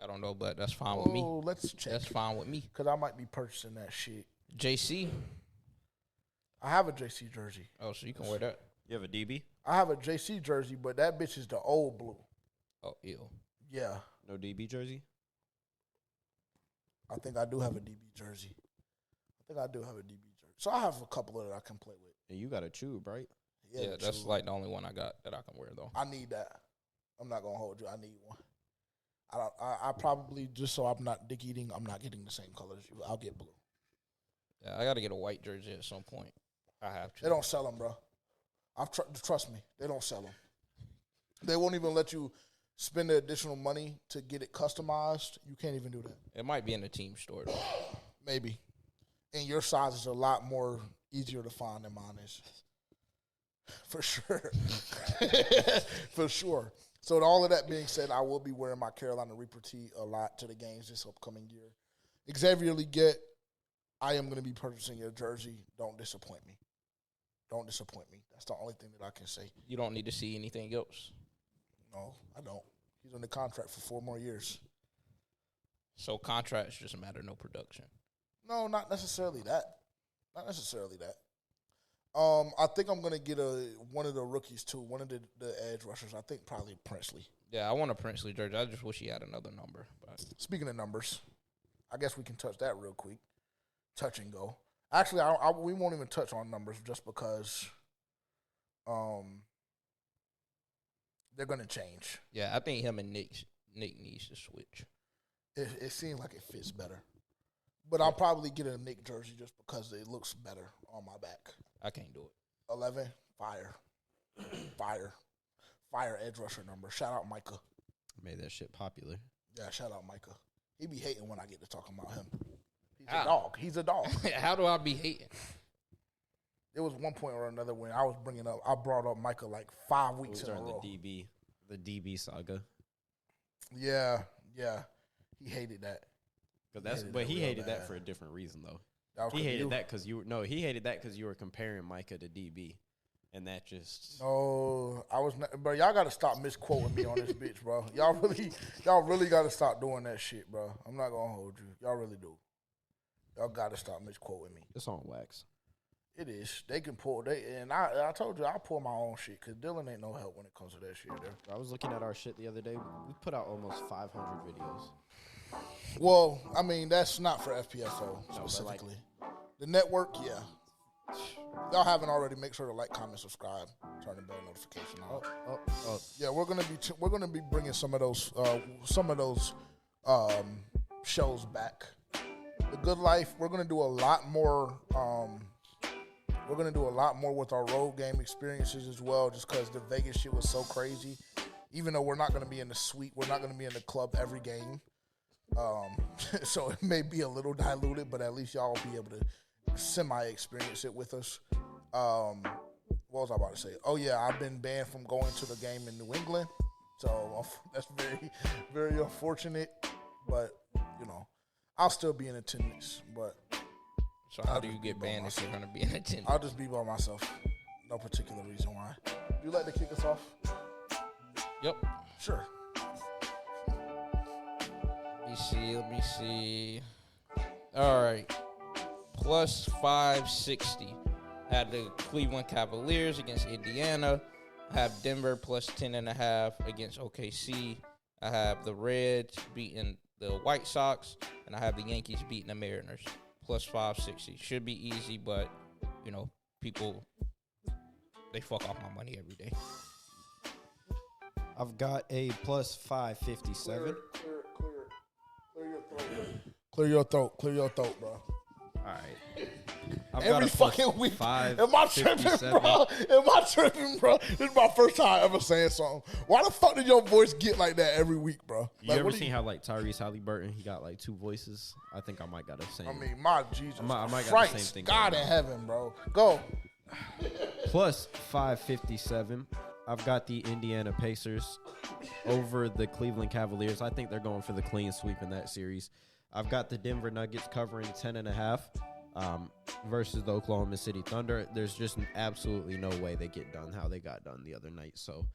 I don't know, but that's fine with me. Oh, let's check. That's fine with me. Because I might be purchasing that shit. JC. I have a JC jersey. Oh, so you can wear that. You have a DB? I have a JC jersey, but that bitch is the old blue. Oh, ew. Yeah. No DB jersey? I think I do have a DB jersey. So I have a couple of that I can play with. And you got a chew, right? Yeah, that's true. like the only one I got that I can wear, though. I need that. I'm not going to hold you. I need one. I probably, just so I'm not dick eating, I'm not getting the same color as you. I'll get blue. Yeah, I got to get a white jersey at some point. I have to. They don't sell them, bro. Trust me, they don't sell them. They won't even let you spend the additional money to get it customized. You can't even do that. It might be in the team store, though. Maybe. And your size is a lot more easier to find than mine is. For sure. For sure. So, with all of that being said, I will be wearing my Carolina Reaper tee a lot to the games this upcoming year. Xavier Leggett, I am going to be purchasing your jersey. Don't disappoint me. Don't disappoint me. That's the only thing that I can say. You don't need to see anything else. No, I don't. He's on the contract for 4 more years. So contracts just matter, no production. No, not necessarily that. Not necessarily that. I think I'm gonna get one of the rookies too, one of the edge rushers. I think probably Princely. Yeah, I want a Princely jersey. I just wish he had another number. But Speaking of numbers, I guess we can touch that real quick. Touch and go. Actually, we won't even touch on numbers just because they're gonna change. yeah, I think him and Nick needs to switch. It seems like it fits better. But I'll probably get a Nick jersey just because it looks better on my back. I can't do it. 11, fire. Fire edge rusher number. Shout out Micah. Made that shit popular. Yeah, shout out Micah. He be hating when I get to talking about him. He's How? a dog. He's a dog. How do I be hating? There was one point or another when I brought up Micah like 5 weeks in a During row. the DB saga. Yeah. He hated that. He hated that for a different reason though. He hated that because you were comparing Micah to DB, and that just No, I was not, bro. Y'all got to stop misquoting me on this bitch, bro. Y'all really got to stop doing that shit, bro. I'm not gonna hold you. Y'all really do. Y'all got to stop misquoting me. it's on wax. It is. They can pull. I told you I pull my own shit because Dylan ain't no help when it comes to that shit. There. I was looking at our shit the other day. We put out almost 500 videos. Well, I mean that's not for FPFO specifically. The network, yeah. Y'all haven't already, make sure to like, comment, subscribe, turn the bell notification on. Oh. Yeah, we're gonna be bringing some of those shows back. The Good Life. We're gonna do a lot more. We're gonna do a lot more with our road game experiences as well, just because the Vegas shit was so crazy. Even though we're not gonna be in the suite, we're not gonna be in the club every game. So it may be a little diluted, but at least y'all will be able to semi-experience it with us. What was I about to say? Oh yeah, I've been banned from going to the game in New England, so that's very, very unfortunate. But I'll still be in attendance. But So how do you get banned if you're going to be in attendance? I'll just be by myself. No particular reason why. You like to kick us off? Yep. Sure. Let me see. All right. Plus 560. I had the Cleveland Cavaliers against Indiana. I have Denver plus 10.5 against OKC. I have the Reds beating the White Sox. And I have the Yankees beating the Mariners. Plus 560. Should be easy, but, people, they fuck off my money every day. I've got a plus 557. Clear your throat, bro. All right. Every fucking week. Am I tripping, bro? This is my first time ever saying something. Why the fuck did your voice get like that every week, bro? You ever seen how Tyrese Halliburton, he got 2 voices? I think I might got the same. I mean, my Jesus I might got Christ, the same thing. God in heaven, bro. Go. Plus 557. I've got the Indiana Pacers over the Cleveland Cavaliers. I think they're going for the clean sweep in that series. I've got the Denver Nuggets covering 10.5 versus the Oklahoma City Thunder. There's just absolutely no way they get done how they got done the other night. So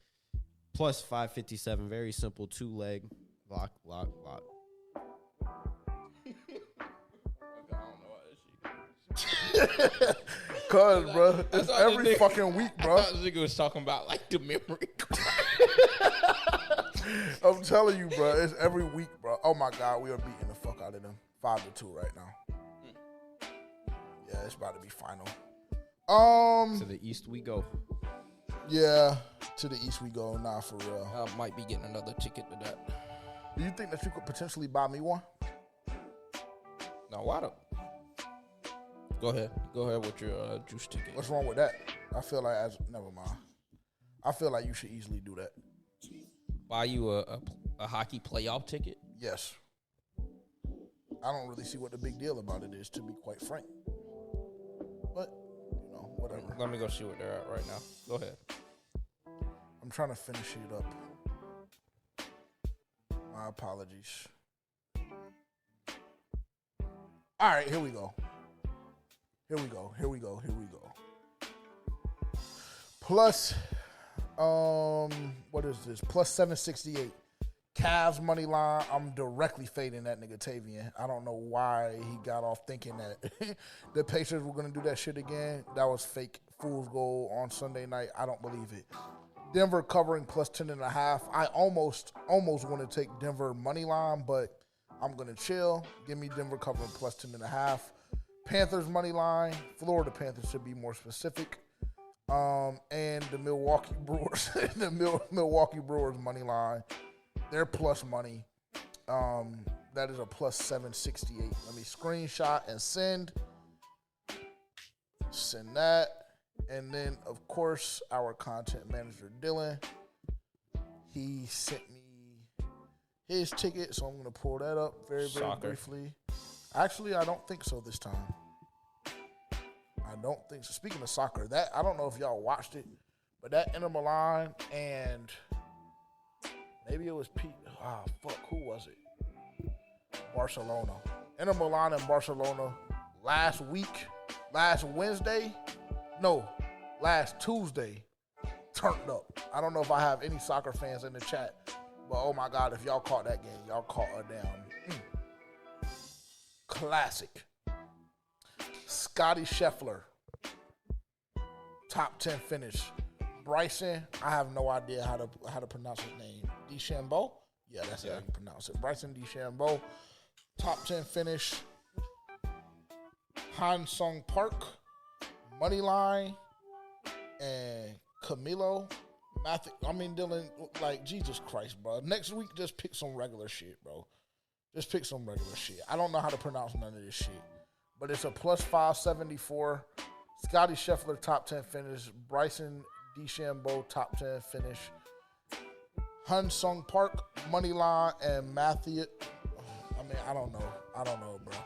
plus 557, very simple 2-leg lock. Cause, bro, it's every fucking week, bro. I thought this nigga was talking about the memory card. I'm telling you, bro, it's every week, bro. Oh my God, we are beating the fuck out of them. 5-2 right now. Yeah, it's about to be final. To the East we go. Yeah, to the East we go. Nah, for real. I might be getting another ticket to that. Do you think that you could potentially buy me one? No, why don't? Go ahead with your juice ticket. What's wrong with that? I feel like never mind. I feel like you should easily do that. Buy you a hockey playoff ticket? Yes. I don't really see what the big deal about it is, to be quite frank. But, whatever. Let me go see where they're at right now. Go ahead. I'm trying to finish it up. My apologies. All right, here we go. Plus, what is this? Plus 768. Cavs money line. I'm directly fading that nigga Tavian. I don't know why he got off thinking that the Pacers were going to do that shit again. That was fake fool's gold on Sunday night. I don't believe it. Denver covering plus 10.5. I almost want to take Denver money line, but I'm going to chill. Give me Denver covering plus 10.5. Panthers money line. Florida Panthers should be more specific. And the Milwaukee Brewers, Milwaukee Brewers money line. They're plus money. That is a plus 768. Let me screenshot and send. Send that. And then, of course, our content manager, Dylan, he sent me his ticket, so I'm going to pull that up very briefly. Actually, I don't think so this time. I don't think so. Speaking of soccer, I don't know if y'all watched it, but that Inter Milan and maybe it was who was it? Barcelona. Inter Milan and Barcelona last Tuesday turned up. I don't know if I have any soccer fans in the chat, but oh my God, if y'all caught that game, y'all caught a damn classic. Scotty Scheffler, top 10 finish. Bryson, I have no idea how to pronounce his name. DeChambeau? Yeah, that's how you pronounce it. Bryson DeChambeau, top 10 finish. Han Sung Park, money line, and Camilo. Dylan, like, Jesus Christ, bro. Next week, just pick some regular shit, bro. Just pick some regular shit. I don't know how to pronounce none of this shit. But it's a plus 574. Scotty Scheffler, top 10 finish. Bryson DeChambeau, top 10 finish. Hun Sung Park, money line, and Matthew. I don't know, bro.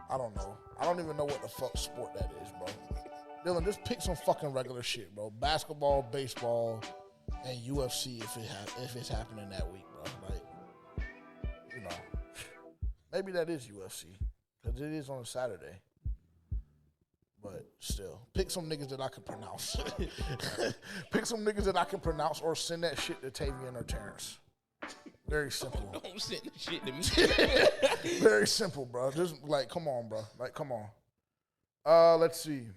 I don't know. I don't even know what the fuck sport that is, bro. Dylan, just pick some fucking regular shit, bro. Basketball, baseball, and UFC if it's happening that week, bro. Like, maybe that is UFC. Because it is on a Saturday. But still, pick some niggas that I can pronounce. Pick some niggas that I can pronounce or send that shit to Tavian or Terrence. Very simple. Don't send the shit to me. Very simple, bro. Just come on, bro. Come on. Let's see.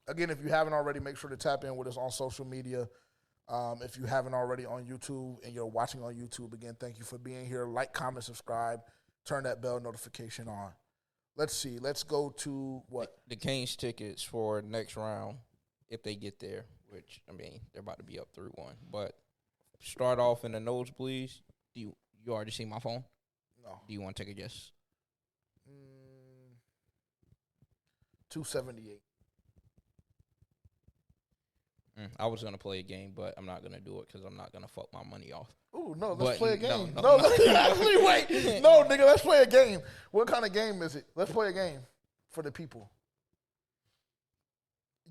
Again, if you haven't already, make sure to tap in with us on social media. If you haven't already on YouTube and you're watching on YouTube, again, thank you for being here. Like, comment, subscribe. Turn that bell notification on. Let's see. Let's go to what? The Canes tickets for next round, if they get there, which, they're about to be up 3-1. But start off in the nosebleeds. You already see my phone? No. Do you want to take a guess? 278. I was going to play a game, but I'm not going to do it because I'm not going to fuck my money off. Ooh, no, let's play a game. No. Wait. No, nigga, let's play a game. What kind of game is it? Let's play a game for the people.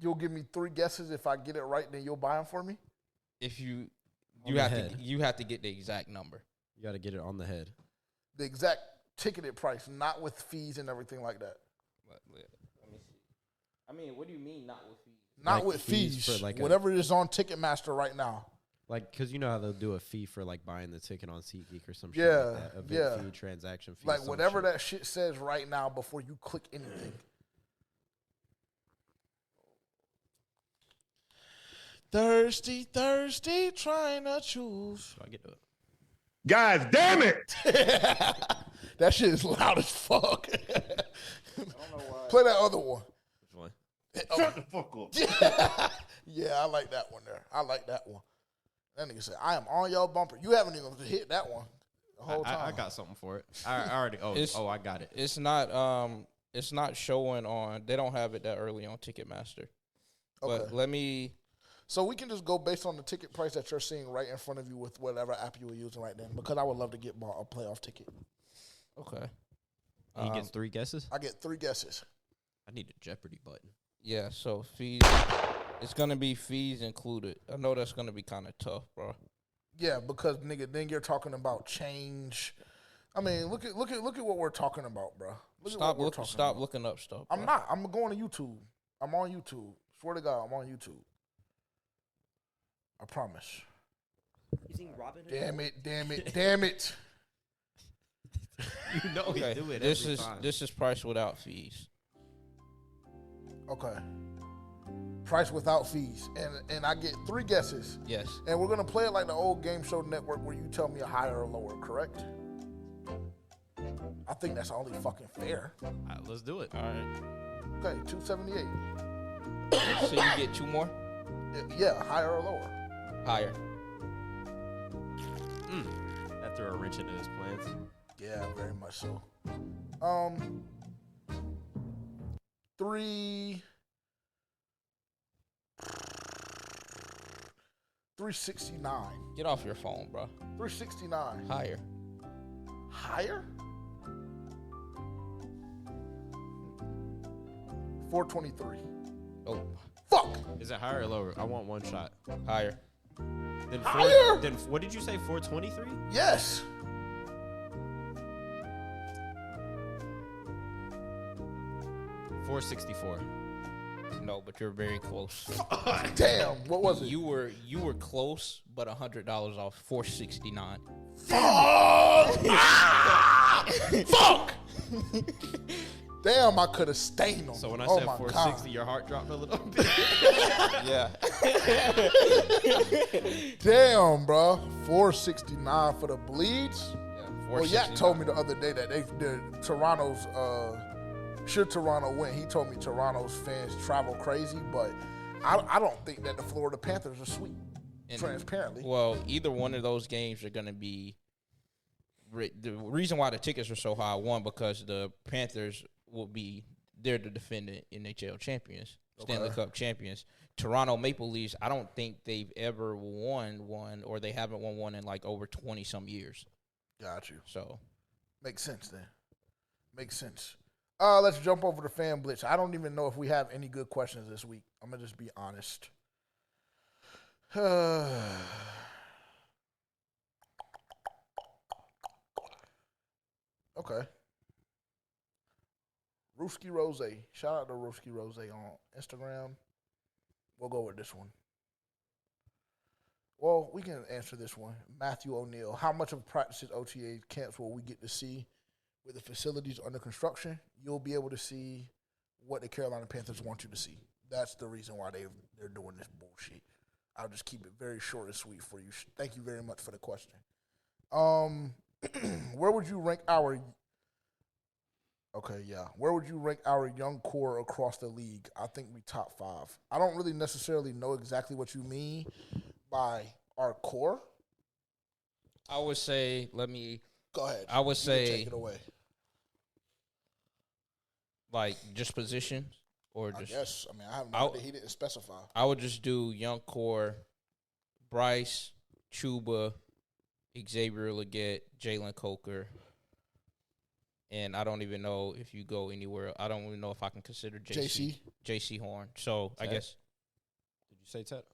You'll give me 3 guesses. If I get it right, then you'll buy them for me? If you have to get the exact number. You got to get it on the head. The exact ticketed price, not with fees and everything like that. Let me see. What do you mean not with fees? Not with fees. For whatever it is on Ticketmaster right now. Like, because you know how they'll do a fee for, buying the ticket on SeatGeek or some shit like that. Event fee, transaction fee. Like, whatever that shit says right now before you click anything. Thirsty, trying to choose. I get to it. God damn it! That shit is loud as fuck. I don't know why. Play that other one. Which one? Shut the fuck up. Yeah, I like that one there. I like that one. That nigga said, I am on your bumper. You haven't even hit that one. the whole time. I got something for it. I already. I got it. It's not showing on. They don't have it that early on Ticketmaster. Okay. But let me. So we can just go based on the ticket price that you're seeing right in front of you with whatever app you were using right then, because I would love to get a playoff ticket. Okay. He gets 3 guesses. I get 3 guesses. I need a Jeopardy button. Yeah. So fees. It's gonna be fees included. I know that's gonna be kind of tough, bro. Yeah, because nigga, then you're talking about change. I mean, look at what we're talking about, bro. Stop looking up stuff. Bro. I'm not. I'm going to YouTube. I'm on YouTube. Swear to God, I'm on YouTube. I promise. Using Robinhood. Damn it. You know Okay. we do it This every is time. this is price without fees. Okay. Price without fees, and I get 3 guesses. Yes. And we're gonna play it like the old Game Show Network, where you tell me a higher or lower. Correct? I think that's only fucking fair. All right, let's do it. All right. Okay, 278. So you get 2 more. Yeah, higher or lower. Higher. That threw a wrench into his plans. Yeah, very much so. 369. Get off your phone, bro. 369. Higher. Higher? 423. Oh, Fuck! Is it higher or lower? I want one shot. higher. Then Higher? Then what did you say? 423? Yes. $464. No, but you're very close. Damn, what was it? You were close, but $100 off. $469. Fuck! Damn, I could have stained them. So when I oh said my 460, God. your heart dropped a little bit. Yeah. Damn, bro. 469 for the bleeds. Yeah. Well, Yak told me the other day that Toronto's should Toronto win, he told me Toronto's fans travel crazy, but I don't think that the Florida Panthers are sweet. Transparently. Well, either one of those games are going to be the reason why the tickets are so high. One, because the Panthers they're the defending NHL champions, Stanley Cup champions. Toronto Maple Leafs, I don't think they've ever won one, or they haven't won one in like over 20 some years. Got you. So makes sense then. Makes sense. Let's jump over to Fan Blitz. I don't even know if we have any good questions this week. I'm gonna just be honest. Okay. Rooski Rose. Shout out to Rooski Rose on Instagram. We'll go with this one. Well, we can answer this one. Matthew O'Neill. How much of practices, OTA camps will we get to see with the facilities under construction? You'll be able to see what the Carolina Panthers want you to see. That's the reason why they're doing this bullshit. I'll just keep it very short and sweet for you. Thank you very much for the question. Where would you rank our Where would you rank our young core across the league? I think we top 5. I don't really necessarily know exactly what you mean by our core. I would say, Go ahead. I would say, take it away. Like just positions or just. Yes, I mean I have no idea. He didn't specify. I would just do young core, Bryce, Chuba, Xavier Legette, Jalen Coker, and I don't even know if you go anywhere. I don't even know if I can consider JC Horn. So Ted? I guess. Did you say Ted?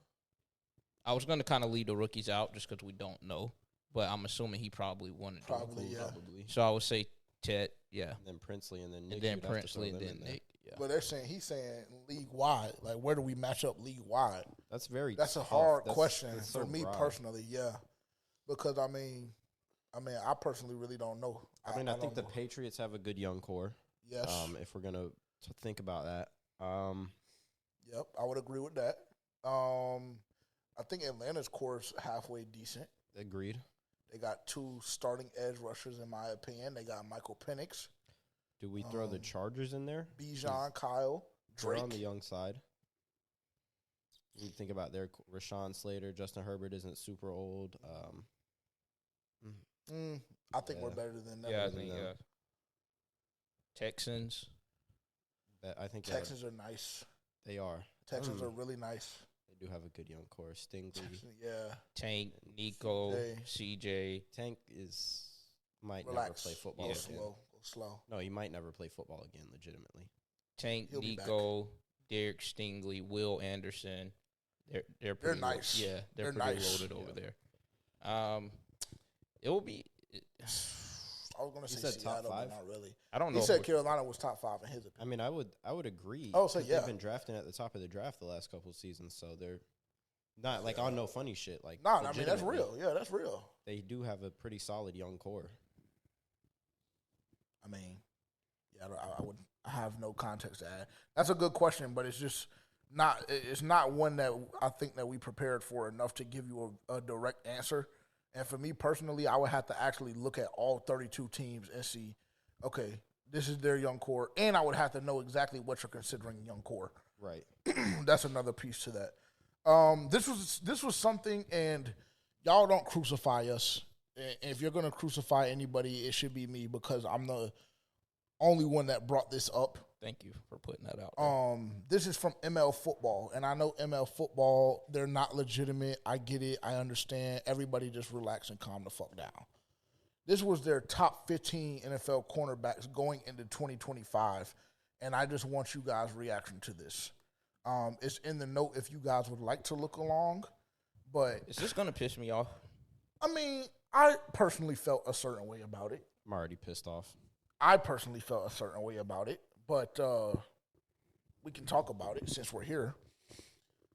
I was going to kind of leave the rookies out just because we don't know, but I'm assuming he probably wanted to. Probably, yeah. Probably. So I would say Ted, yeah. And then Princely, and then Nick. And then you'd have to Princely, throw and them then in there. Nick. Yeah. But he's saying league wide. Like, where do we match up league wide? That's very. That's a tough. hard That's question so for me broad. personally. Yeah, because I mean, I personally really don't know. I think don't the know. Patriots have a good young core. Yes. If we're gonna think about that. Yep, I would agree with that. I think Atlanta's core is halfway decent. Agreed. They got 2 starting edge rushers, in my opinion. They got Michael Penix. Do we throw the Chargers in there? Bijan, Kyle, They're Drake. on the young side. You think about their Rashawn Slater, Justin Herbert isn't super old. I think we're better than them. Yeah, I think Texans. I think Texans are nice. They are. Texans are really nice. They do have a good young core. Stingley. Yeah. Tank, Nico, CJ. Tank might never play football again. Go slow. No, he might never play football again, legitimately. Tank, Nico, Derek Stingley, Will Anderson. They're pretty nice. Yeah, they're pretty nice. loaded over there. It will be. I was going to say Seattle, but not really. I don't know. He said Carolina was top 5 in his opinion. I mean, I would agree. Oh, so yeah. They've been drafting at the top of the draft the last couple of seasons, so they're not like on no funny shit. Like, I mean, that's real. Yeah, that's real. They do have a pretty solid young core. I mean, yeah, I have no context to add. That's a good question, but it's just not. It's not one that I think that we prepared for enough to give you a direct answer. And for me personally, I would have to actually look at all 32 teams and see, okay, this is their young core, and I would have to know exactly what you're considering young core. Right. That's another piece to that. This was something, and y'all don't crucify us. And if you're gonna crucify anybody, it should be me because I'm the only one that brought this up. Thank you for putting that out. This is from ML Football, and I know ML Football, they're not legitimate. I get it. I understand. Everybody just relax and calm the fuck down. This was their top 15 NFL cornerbacks going into 2025, and I just want you guys' reaction to this. It's in the note if you guys would like to look along, but... Is this going to piss me off? I mean, I personally felt a certain way about it. I'm already pissed off. I personally felt a certain way about it. But we can talk about it since we're here.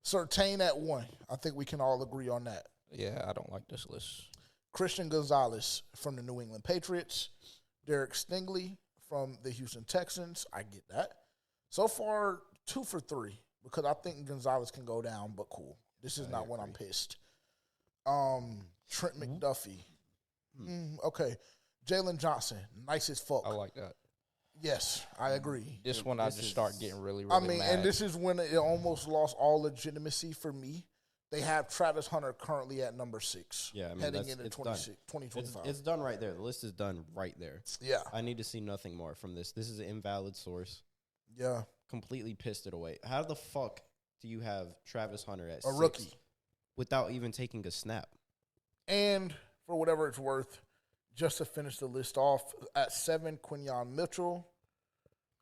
Surtain at 1. I think we can all agree on that. Yeah, I don't like this list. Christian Gonzalez from the New England Patriots. Derek Stingley from the Houston Texans. I get that. So far, 2 for 3 because I think Gonzalez can go down, but cool. This is not when I'm pissed. Trent McDuffie. Okay. Jalen Johnson. Nice as fuck. I like that. Yes, I agree. This one I just start getting really mad. And this is when it almost lost all legitimacy for me. They have Travis Hunter currently at number 6. Yeah, I mean, heading into 2025. It's done right there. The list is done right there. Yeah. I need to see nothing more from this. This is an invalid source. Yeah. Completely pissed it away. How the fuck do you have Travis Hunter at a 6 rookie without even taking a snap? And for whatever it's worth, just to finish the list off, at 7, Quinyon Mitchell.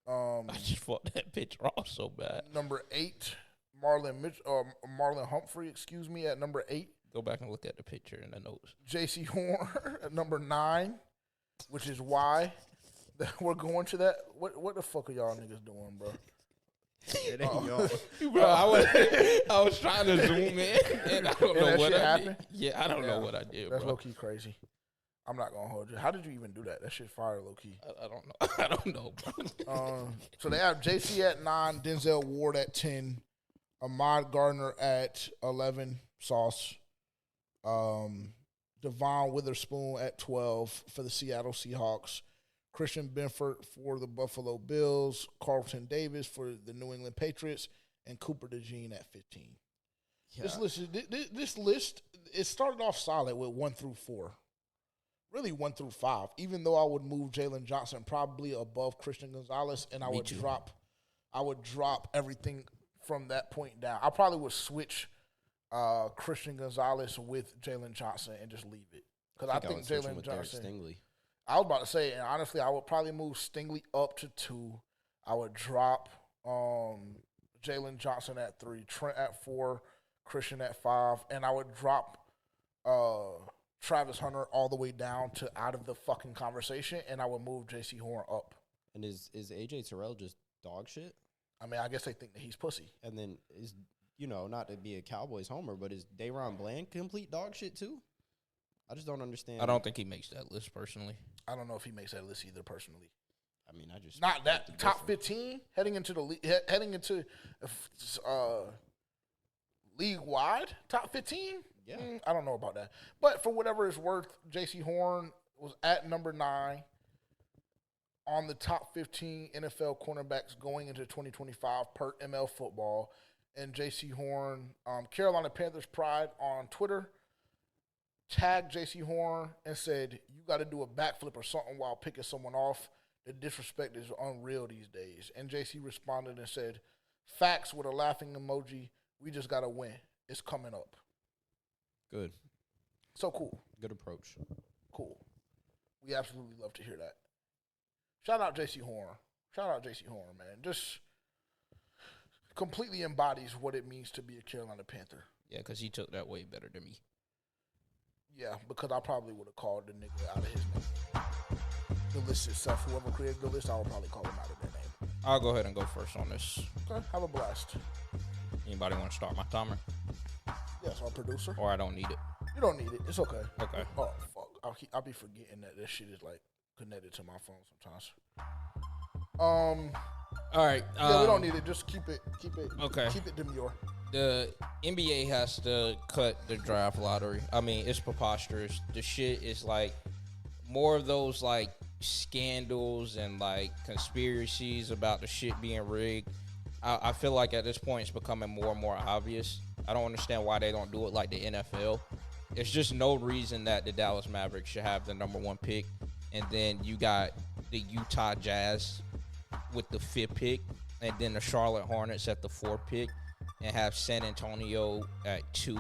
I just fought that picture off so bad. Number 8, Marlon Humphrey, at number 8. Go back and look at the picture in the notes. J.C. Horn at number 9, which is why we're going to that. What the fuck are y'all niggas doing, bro? It ain't y'all. Bro, I was trying to zoom in, and I don't know what I did. Yeah, I don't know what I did, That's bro. low-key crazy. I'm not going to hold you. How did you even do that? That shit fire low-key. I don't know. I don't know, bro. So they have JC at 9, Denzel Ward at 10, Ahmad Gardner at 11, Sauce, Devon Witherspoon at 12 for the Seattle Seahawks, Christian Benford for the Buffalo Bills, Carlton Davis for the New England Patriots, and Cooper DeJean at 15. Yeah. This list, it started off solid with 1 through 4. Really 1 through 5, even though I would move Jalen Johnson probably above Christian Gonzalez, and I would drop everything from that point down. I probably would switch Christian Gonzalez with Jalen Johnson and just leave it. Because I think Jalen Johnson. Stingley. I was about to say, and honestly, I would probably move Stingley up to 2. I would drop Jalen Johnson at 3, Trent at 4, Christian at 5, and I would drop Travis Hunter all the way down to out of the fucking conversation, and I would move J.C. Horn up. And is A.J. Terrell just dog shit? I mean, I guess they think that he's pussy. And then is, not to be a Cowboys homer, but is Dayron Bland complete dog shit too? I just don't understand. I don't think he makes that list personally. I don't know if he makes that list either personally. I mean, I just not that top 15 heading into league wide top 15. Yeah, I don't know about that. But for whatever it's worth, J.C. Horn was at number 9 on the top 15 NFL cornerbacks going into 2025 per ML Football. And J.C. Horn, Carolina Panthers Pride on Twitter, tagged J.C. Horn and said, you got to do a backflip or something while picking someone off. The disrespect is unreal these days. And J.C. responded and said, facts with a laughing emoji. We just got to win. It's coming up. Good. So cool. Good approach. Cool. We absolutely love to hear that. Shout out J.C. Horn. Shout out J.C. Horn, man. Just completely embodies what it means to be a Carolina Panther. Yeah, because he took that way better than me. Yeah, because I probably would have called the nigga out of his name. The list itself, whoever created the list, I would probably call him out of their name. I'll go ahead and go first on this. Okay, have a blast. Anybody want to start my timer? Yes, our producer. Or I don't need it? You don't need it. It's okay. Okay. Oh, fuck. I'll be forgetting that this shit is, like, connected to my phone sometimes. All right. Yeah, we don't need it. Just keep it. Okay. Keep it demure. The NBA has to cut the draft lottery. I mean, it's preposterous. The shit is like more of those like scandals and like conspiracies about the shit being rigged. I feel like at this point it's becoming more and more obvious. I don't understand why they don't do it like the NFL. There's just no reason that the Dallas Mavericks should have the number 1 pick, and then you got the Utah Jazz with the 5th pick, and then the Charlotte Hornets at the 4th pick, and have San Antonio at 2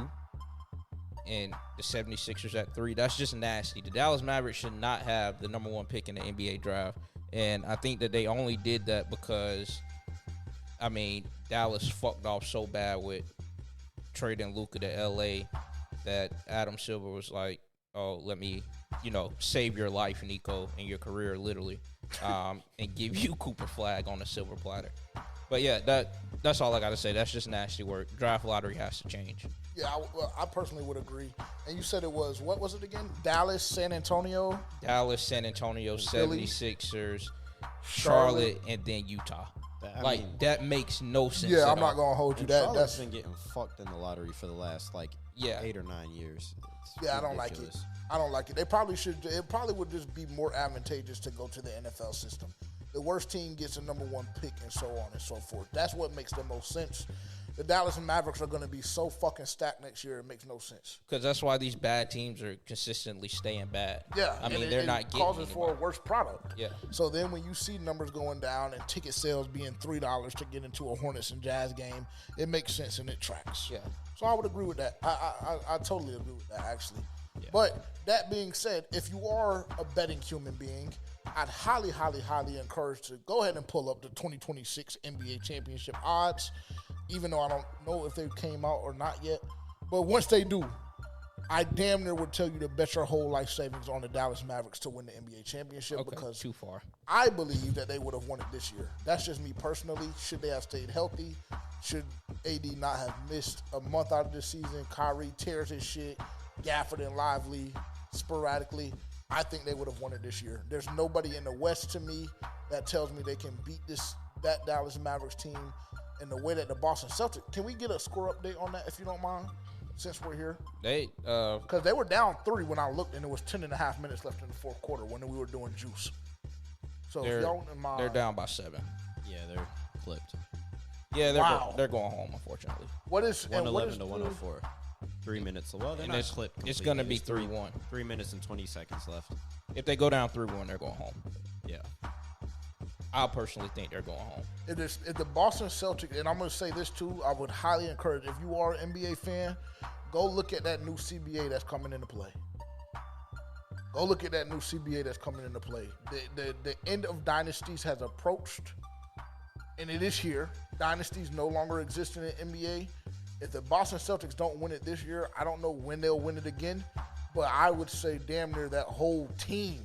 and the 76ers at 3. That's just nasty. The Dallas Mavericks should not have the number 1 pick in the NBA draft, and I think that they only did that because, I mean, Dallas fucked off so bad with trading Luka to L.A. that Adam Silver was like, oh, let me, save your life, Nico, and your career, literally, and give you Cooper Flag on a silver platter. But, yeah, that's all I got to say. That's just nasty work. Draft lottery has to change. Yeah, I personally would agree. And you said it was, what was it again? Dallas, San Antonio? Dallas, San Antonio, Philly, 76ers, Charlotte, and then Utah. That makes no sense. Yeah, I'm not going to hold you. Charlotte's been getting fucked in the lottery for the last, 8 or 9 years. I don't like it. I don't like it. They probably should. It probably would just be more advantageous to go to the NFL system. The worst team gets a number 1 pick and so on and so forth. That's what makes the most sense. The Dallas Mavericks are going to be so fucking stacked next year, it makes no sense. Because that's why these bad teams are consistently staying bad. Yeah. I mean, they're not getting causes for a worse product. Yeah. So then when you see numbers going down and ticket sales being $3 to get into a Hornets and Jazz game, it makes sense and it tracks. Yeah. So I would agree with that. I totally agree with that, actually. Yeah. But that being said, if you are a betting human being, I'd highly, highly, highly encourage to go ahead and pull up the 2026 NBA championship odds, even though I don't know if they came out or not yet. But once they do, I damn near would tell you to bet your whole life savings on the Dallas Mavericks to win the NBA championship because too far. I believe that they would have won it this year. That's just me personally. Should they have stayed healthy? Should AD not have missed a month out of the season? Kyrie tears his shit. Gafford and Lively sporadically. I think they would have won it this year. There's nobody in the West to me that tells me they can beat that Dallas Mavericks team in the way that the Boston Celtics. Can we get a score update on that if you don't mind, since we're here? Because they were down 3 when I looked, and it was 10.5 minutes left in the fourth quarter when we were doing juice. So if y'all wouldn't mind. They're down by 7. Yeah, they're clipped. Yeah, they're going home, unfortunately. What is 111 to 104? 3 minutes. Well, they're not clipped. It's going to be 3-1. 3 minutes and 20 seconds left. If they go down 3-1, they're going home. Yeah. I personally think they're going home. If the Boston Celtics, and I'm going to say this too, I would highly encourage, if you are an NBA fan, go look at that new CBA that's coming into play. Go look at that new CBA that's coming into play. The end of dynasties has approached, and it is here. Dynasties no longer exist in the NBA. If the Boston Celtics don't win it this year, I don't know when they'll win it again, but I would say damn near that whole team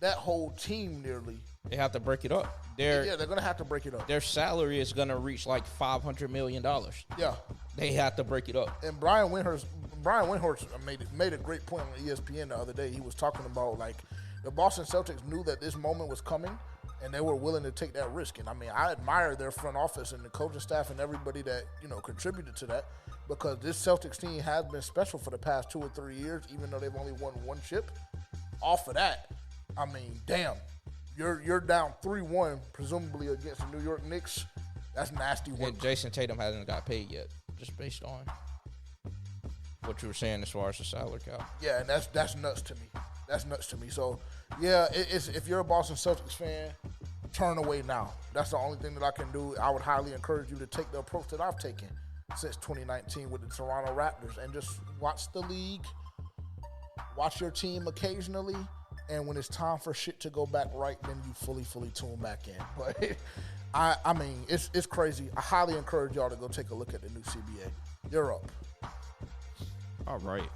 nearly. They have to break it up. They're going to have to break it up. Their salary is going to reach like $500 million. Yeah. They have to break it up. And Brian Windhorst made a great point on ESPN the other day. He was talking about, like, the Boston Celtics knew that this moment was coming, and they were willing to take that risk. And, I mean, I admire their front office and the coaching staff and everybody that, contributed to that, because this Celtics team has been special for the past 2 or 3 years, even though they've only won 1 chip. Off of that, I mean, damn, you're down 3-1, presumably against the New York Knicks. That's nasty work. And Jason Tatum hasn't got paid yet, just based on. what you were saying as far as the salary cap. Yeah, and that's nuts to me. That's nuts to me. So, yeah, it's if you're a Boston Celtics fan, turn away now. That's the only thing that I can do. I would highly encourage you to take the approach that I've taken since 2019 with the Toronto Raptors and just watch the league, watch your team occasionally, and when it's time for shit to go back right, then you fully tune back in. But I mean, it's crazy. I highly encourage y'all to go take a look at the new CBA. You're up. All right.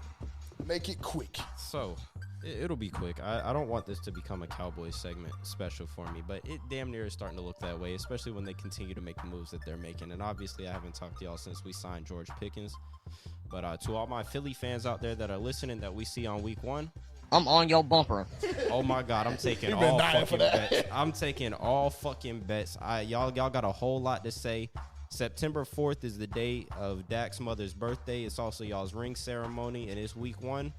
Make it quick. So, it'll be quick. I don't want this to become a Cowboys segment special for me, but it damn near is starting to look that way, especially when they continue to make the moves that they're making. And obviously, I haven't talked to y'all since we signed George Pickens. But to all my Philly fans out there that are listening that we see on week 1, I'm on your bumper. Oh my God, I'm taking all fucking bets. I'm taking all fucking bets. Y'all got a whole lot to say. September 4th is the day of Dak's mother's birthday. It's also y'all's ring ceremony, and it's week 1.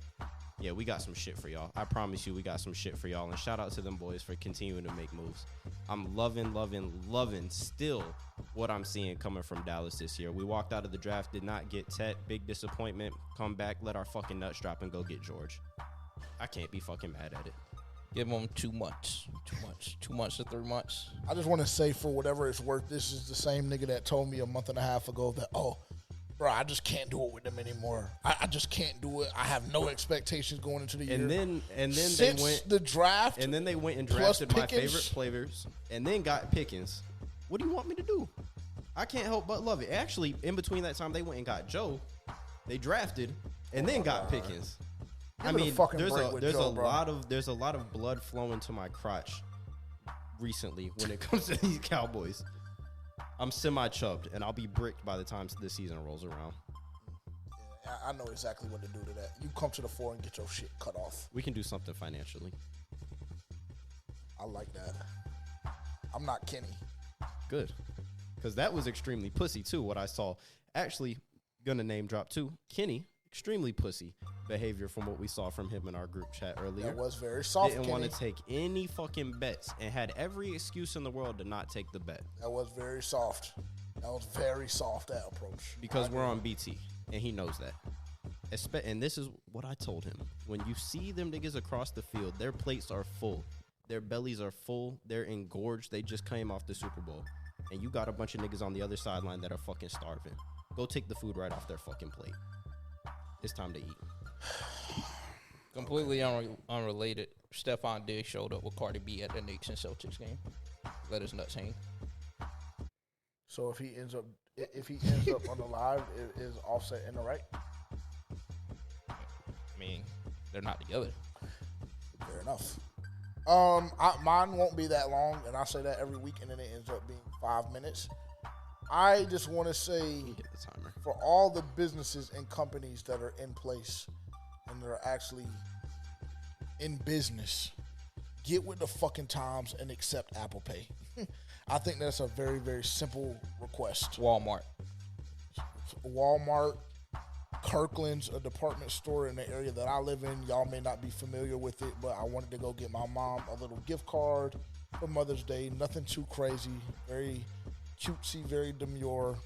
Yeah, we got some shit for y'all. I promise you we got some shit for y'all. And shout out to them boys for continuing to make moves. I'm loving still what I'm seeing coming from Dallas this year. We walked out of the draft, did not get Tet. Big disappointment. Come back, let our fucking nuts drop and go get George. I can't be fucking mad at it. Give them 2 months. 2 months to 3 months. I just want to say, for whatever it's worth, this is the same nigga that told me a month and a half ago that, bro, I just can't do it with them anymore. I just can't do it. I have no expectations going into the year. And then Since they went the draft. And then they went and drafted my favorite players and then got Pickens. What do you want me to do? I can't help but love it. Actually, in between that time, they went and got Joe. They drafted and then got Pickens. I mean, there's a lot of blood flowing to my crotch recently when it comes to these Cowboys. I'm semi-chubbed, and I'll be bricked by the time the season rolls around. Yeah, I know exactly what to do to that. You come to the fore and get your shit cut off. We can do something financially. I like that. I'm not Kenny. Good. Because that was extremely pussy, too, what I saw. Actually, gonna name drop, too. Kenny, extremely pussy behavior from what we saw from him in our group chat earlier. That was very soft, Didn't want to take any fucking bets and had every excuse in the world to not take the bet. That was very soft. That was very soft, that approach. Because we're on BT, and he knows that. And this is what I told him. When you see them niggas across the field, their plates are full. Their bellies are full. They're engorged. They just came off the Super Bowl. And you got a bunch of niggas on the other sideline that are fucking starving. Go take the food right off their fucking plate. It's time to eat. Completely unrelated. Stephon Diggs showed up with Cardi B at the Knicks and Celtics game. Let his nuts hang. So if he ends up on the live, is Offset in the right? I mean, they're not together. Fair enough. Mine won't be that long, and I say that every week, and then it ends up being 5 minutes. I just want to say, for all the businesses and companies that are in place and that are actually in business, get with the fucking times and accept Apple Pay. I think that's a very, very simple request. Walmart, Kirkland's, a department store in the area that I live in. Y'all may not be familiar with it, but I wanted to go get my mom a little gift card for Mother's Day. Nothing too crazy. Very cutesy, very demure.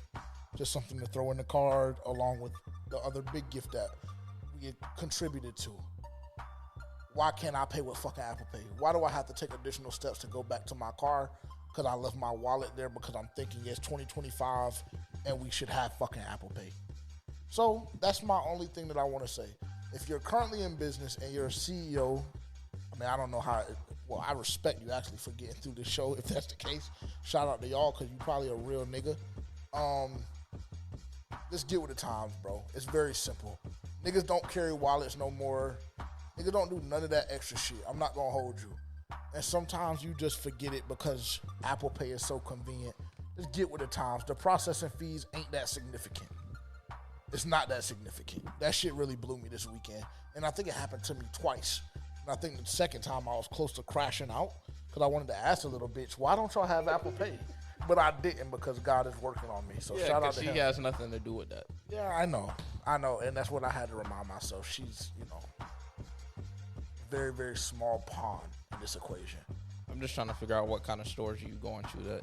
Just something to throw in the card along with the other big gift that we contributed to. Why can't I pay with fucking Apple Pay? Why do I have to take additional steps to go back to my car? Because I left my wallet there because I'm thinking it's 2025 and we should have fucking Apple Pay. So that's my only thing that I want to say. If you're currently in business and you're a CEO, I mean, I don't know how, well, I respect you actually for getting through this show if that's the case. Shout out to y'all because you probably a real nigga. Just get with the times, bro. It's very simple. Niggas don't carry wallets no more. Niggas don't do none of that extra shit. I'm not going to hold you. And sometimes you just forget it because Apple Pay is so convenient. Just get with the times. The processing fees ain't that significant. It's not that significant. That shit really blew me this weekend. And I think it happened to me twice. And I think the second time I was close to crashing out because I wanted to ask a little bitch, why don't y'all have Apple Pay? But I didn't because God is working on me. So shout out to him. She has nothing to do with that. Yeah, I know. And that's what I had to remind myself. She's, very, very small pawn in this equation. I'm just trying to figure out what kind of stores you going to that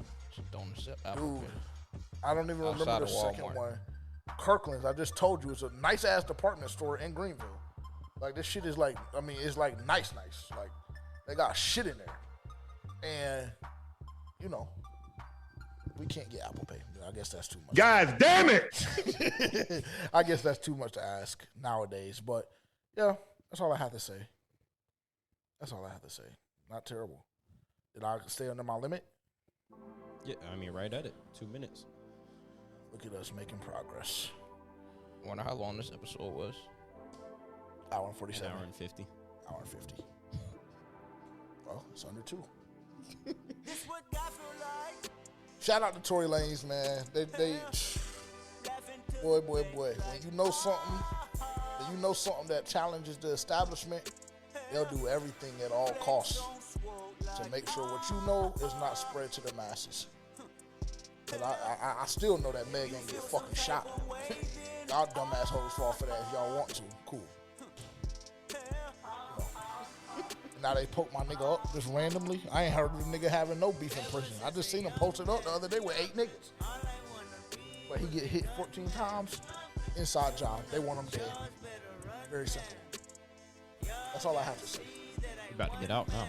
don't accept Apple Pay. I don't even remember the second one. Kirkland's, I just told you, it's a nice ass department store in Greenville. Like this shit is like, I mean, it's like nice. Like they got shit in there, and you know, we can't get Apple Pay. I guess that's too much. God damn it! I guess that's too much to ask nowadays. But yeah, that's all I have to say. Not terrible. Did I stay under my limit? Yeah, I mean, right at it. 2 minutes. Look at us making progress. Wonder how long this episode was. Hour and 47. An hour and 50. Hour and 50. Well, it's under 2. Shout out to Tory Lanez, man. They boy. When you know something that challenges the establishment, they'll do everything at all costs to make sure what you know is not spread to the masses. Cause I still know that Meg ain't get fucking shot. Y'all dumbass hoes fall for that if y'all want to. Cool. Now they poke my nigga up just randomly. I ain't heard of the nigga having no beef in prison. I just seen him posted up the other day with 8 niggas. But he get hit 14 times. Inside job. They want him dead. Very simple. That's all I have to say. You about to get out now.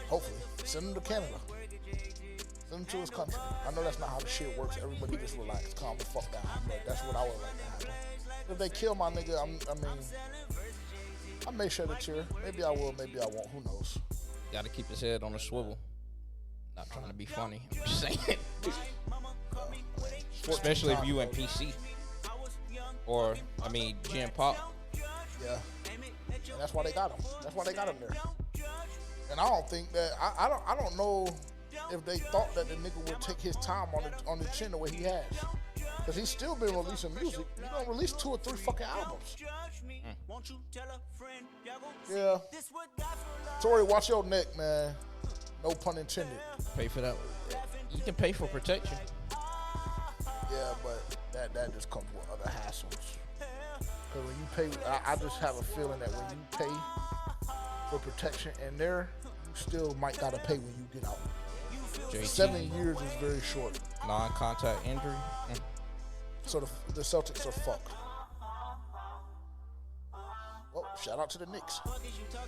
Hopefully. Send him to Canada. Send him to his country. I know that's not how the shit works. Everybody just relax, calm the fuck down. But that's what I would like to happen. If they kill my nigga, I may shed a tear. Maybe I will, maybe I won't. Who knows? Gotta keep his head on a swivel. Not trying to be funny. I'm just saying. Especially if you in PC. Or, Gen Pop. Yeah. And that's why they got him. That's why they got him there. And I don't think that, I don't know if they thought that the nigga would take his time on the chin the way he has. Because he's still been releasing music. He don't release 2 or 3 fucking albums. Yeah. Tory, watch your neck, man. No pun intended. Pay for that. You can pay for protection. Yeah, but that just comes with other hassles. Because when you pay, I just have a feeling that when you pay for protection in there, you still might gotta pay when you get out. JT. 7 years is very short. Non-contact injury. So the Celtics are fucked. Well, shout out to the Knicks.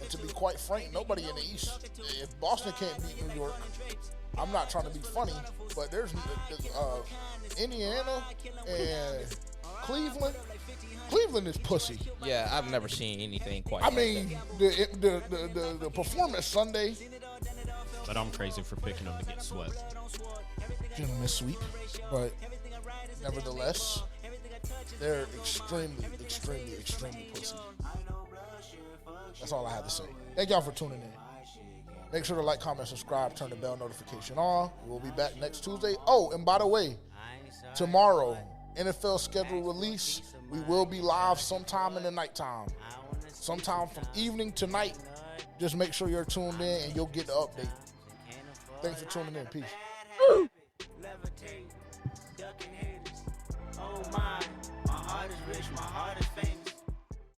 And to be quite frank, nobody in the East. If Boston can't beat New York, I'm not trying to be funny, but there's Indiana and Cleveland. Cleveland is pussy. Yeah, I've never seen anything quite. The performance Sunday. But I'm crazy for picking them to get swept. Gentleman sweep, but nevertheless, they're extremely pussy. That's all I have to say. Thank y'all for tuning in. Make sure to like, comment, subscribe, turn the bell notification on. We'll be back next Tuesday. Oh, and by the way, tomorrow, NFL schedule release, we will be live sometime in the nighttime. Sometime from evening to night. Just make sure you're tuned in and you'll get the update. Thanks for tuning in. Peace.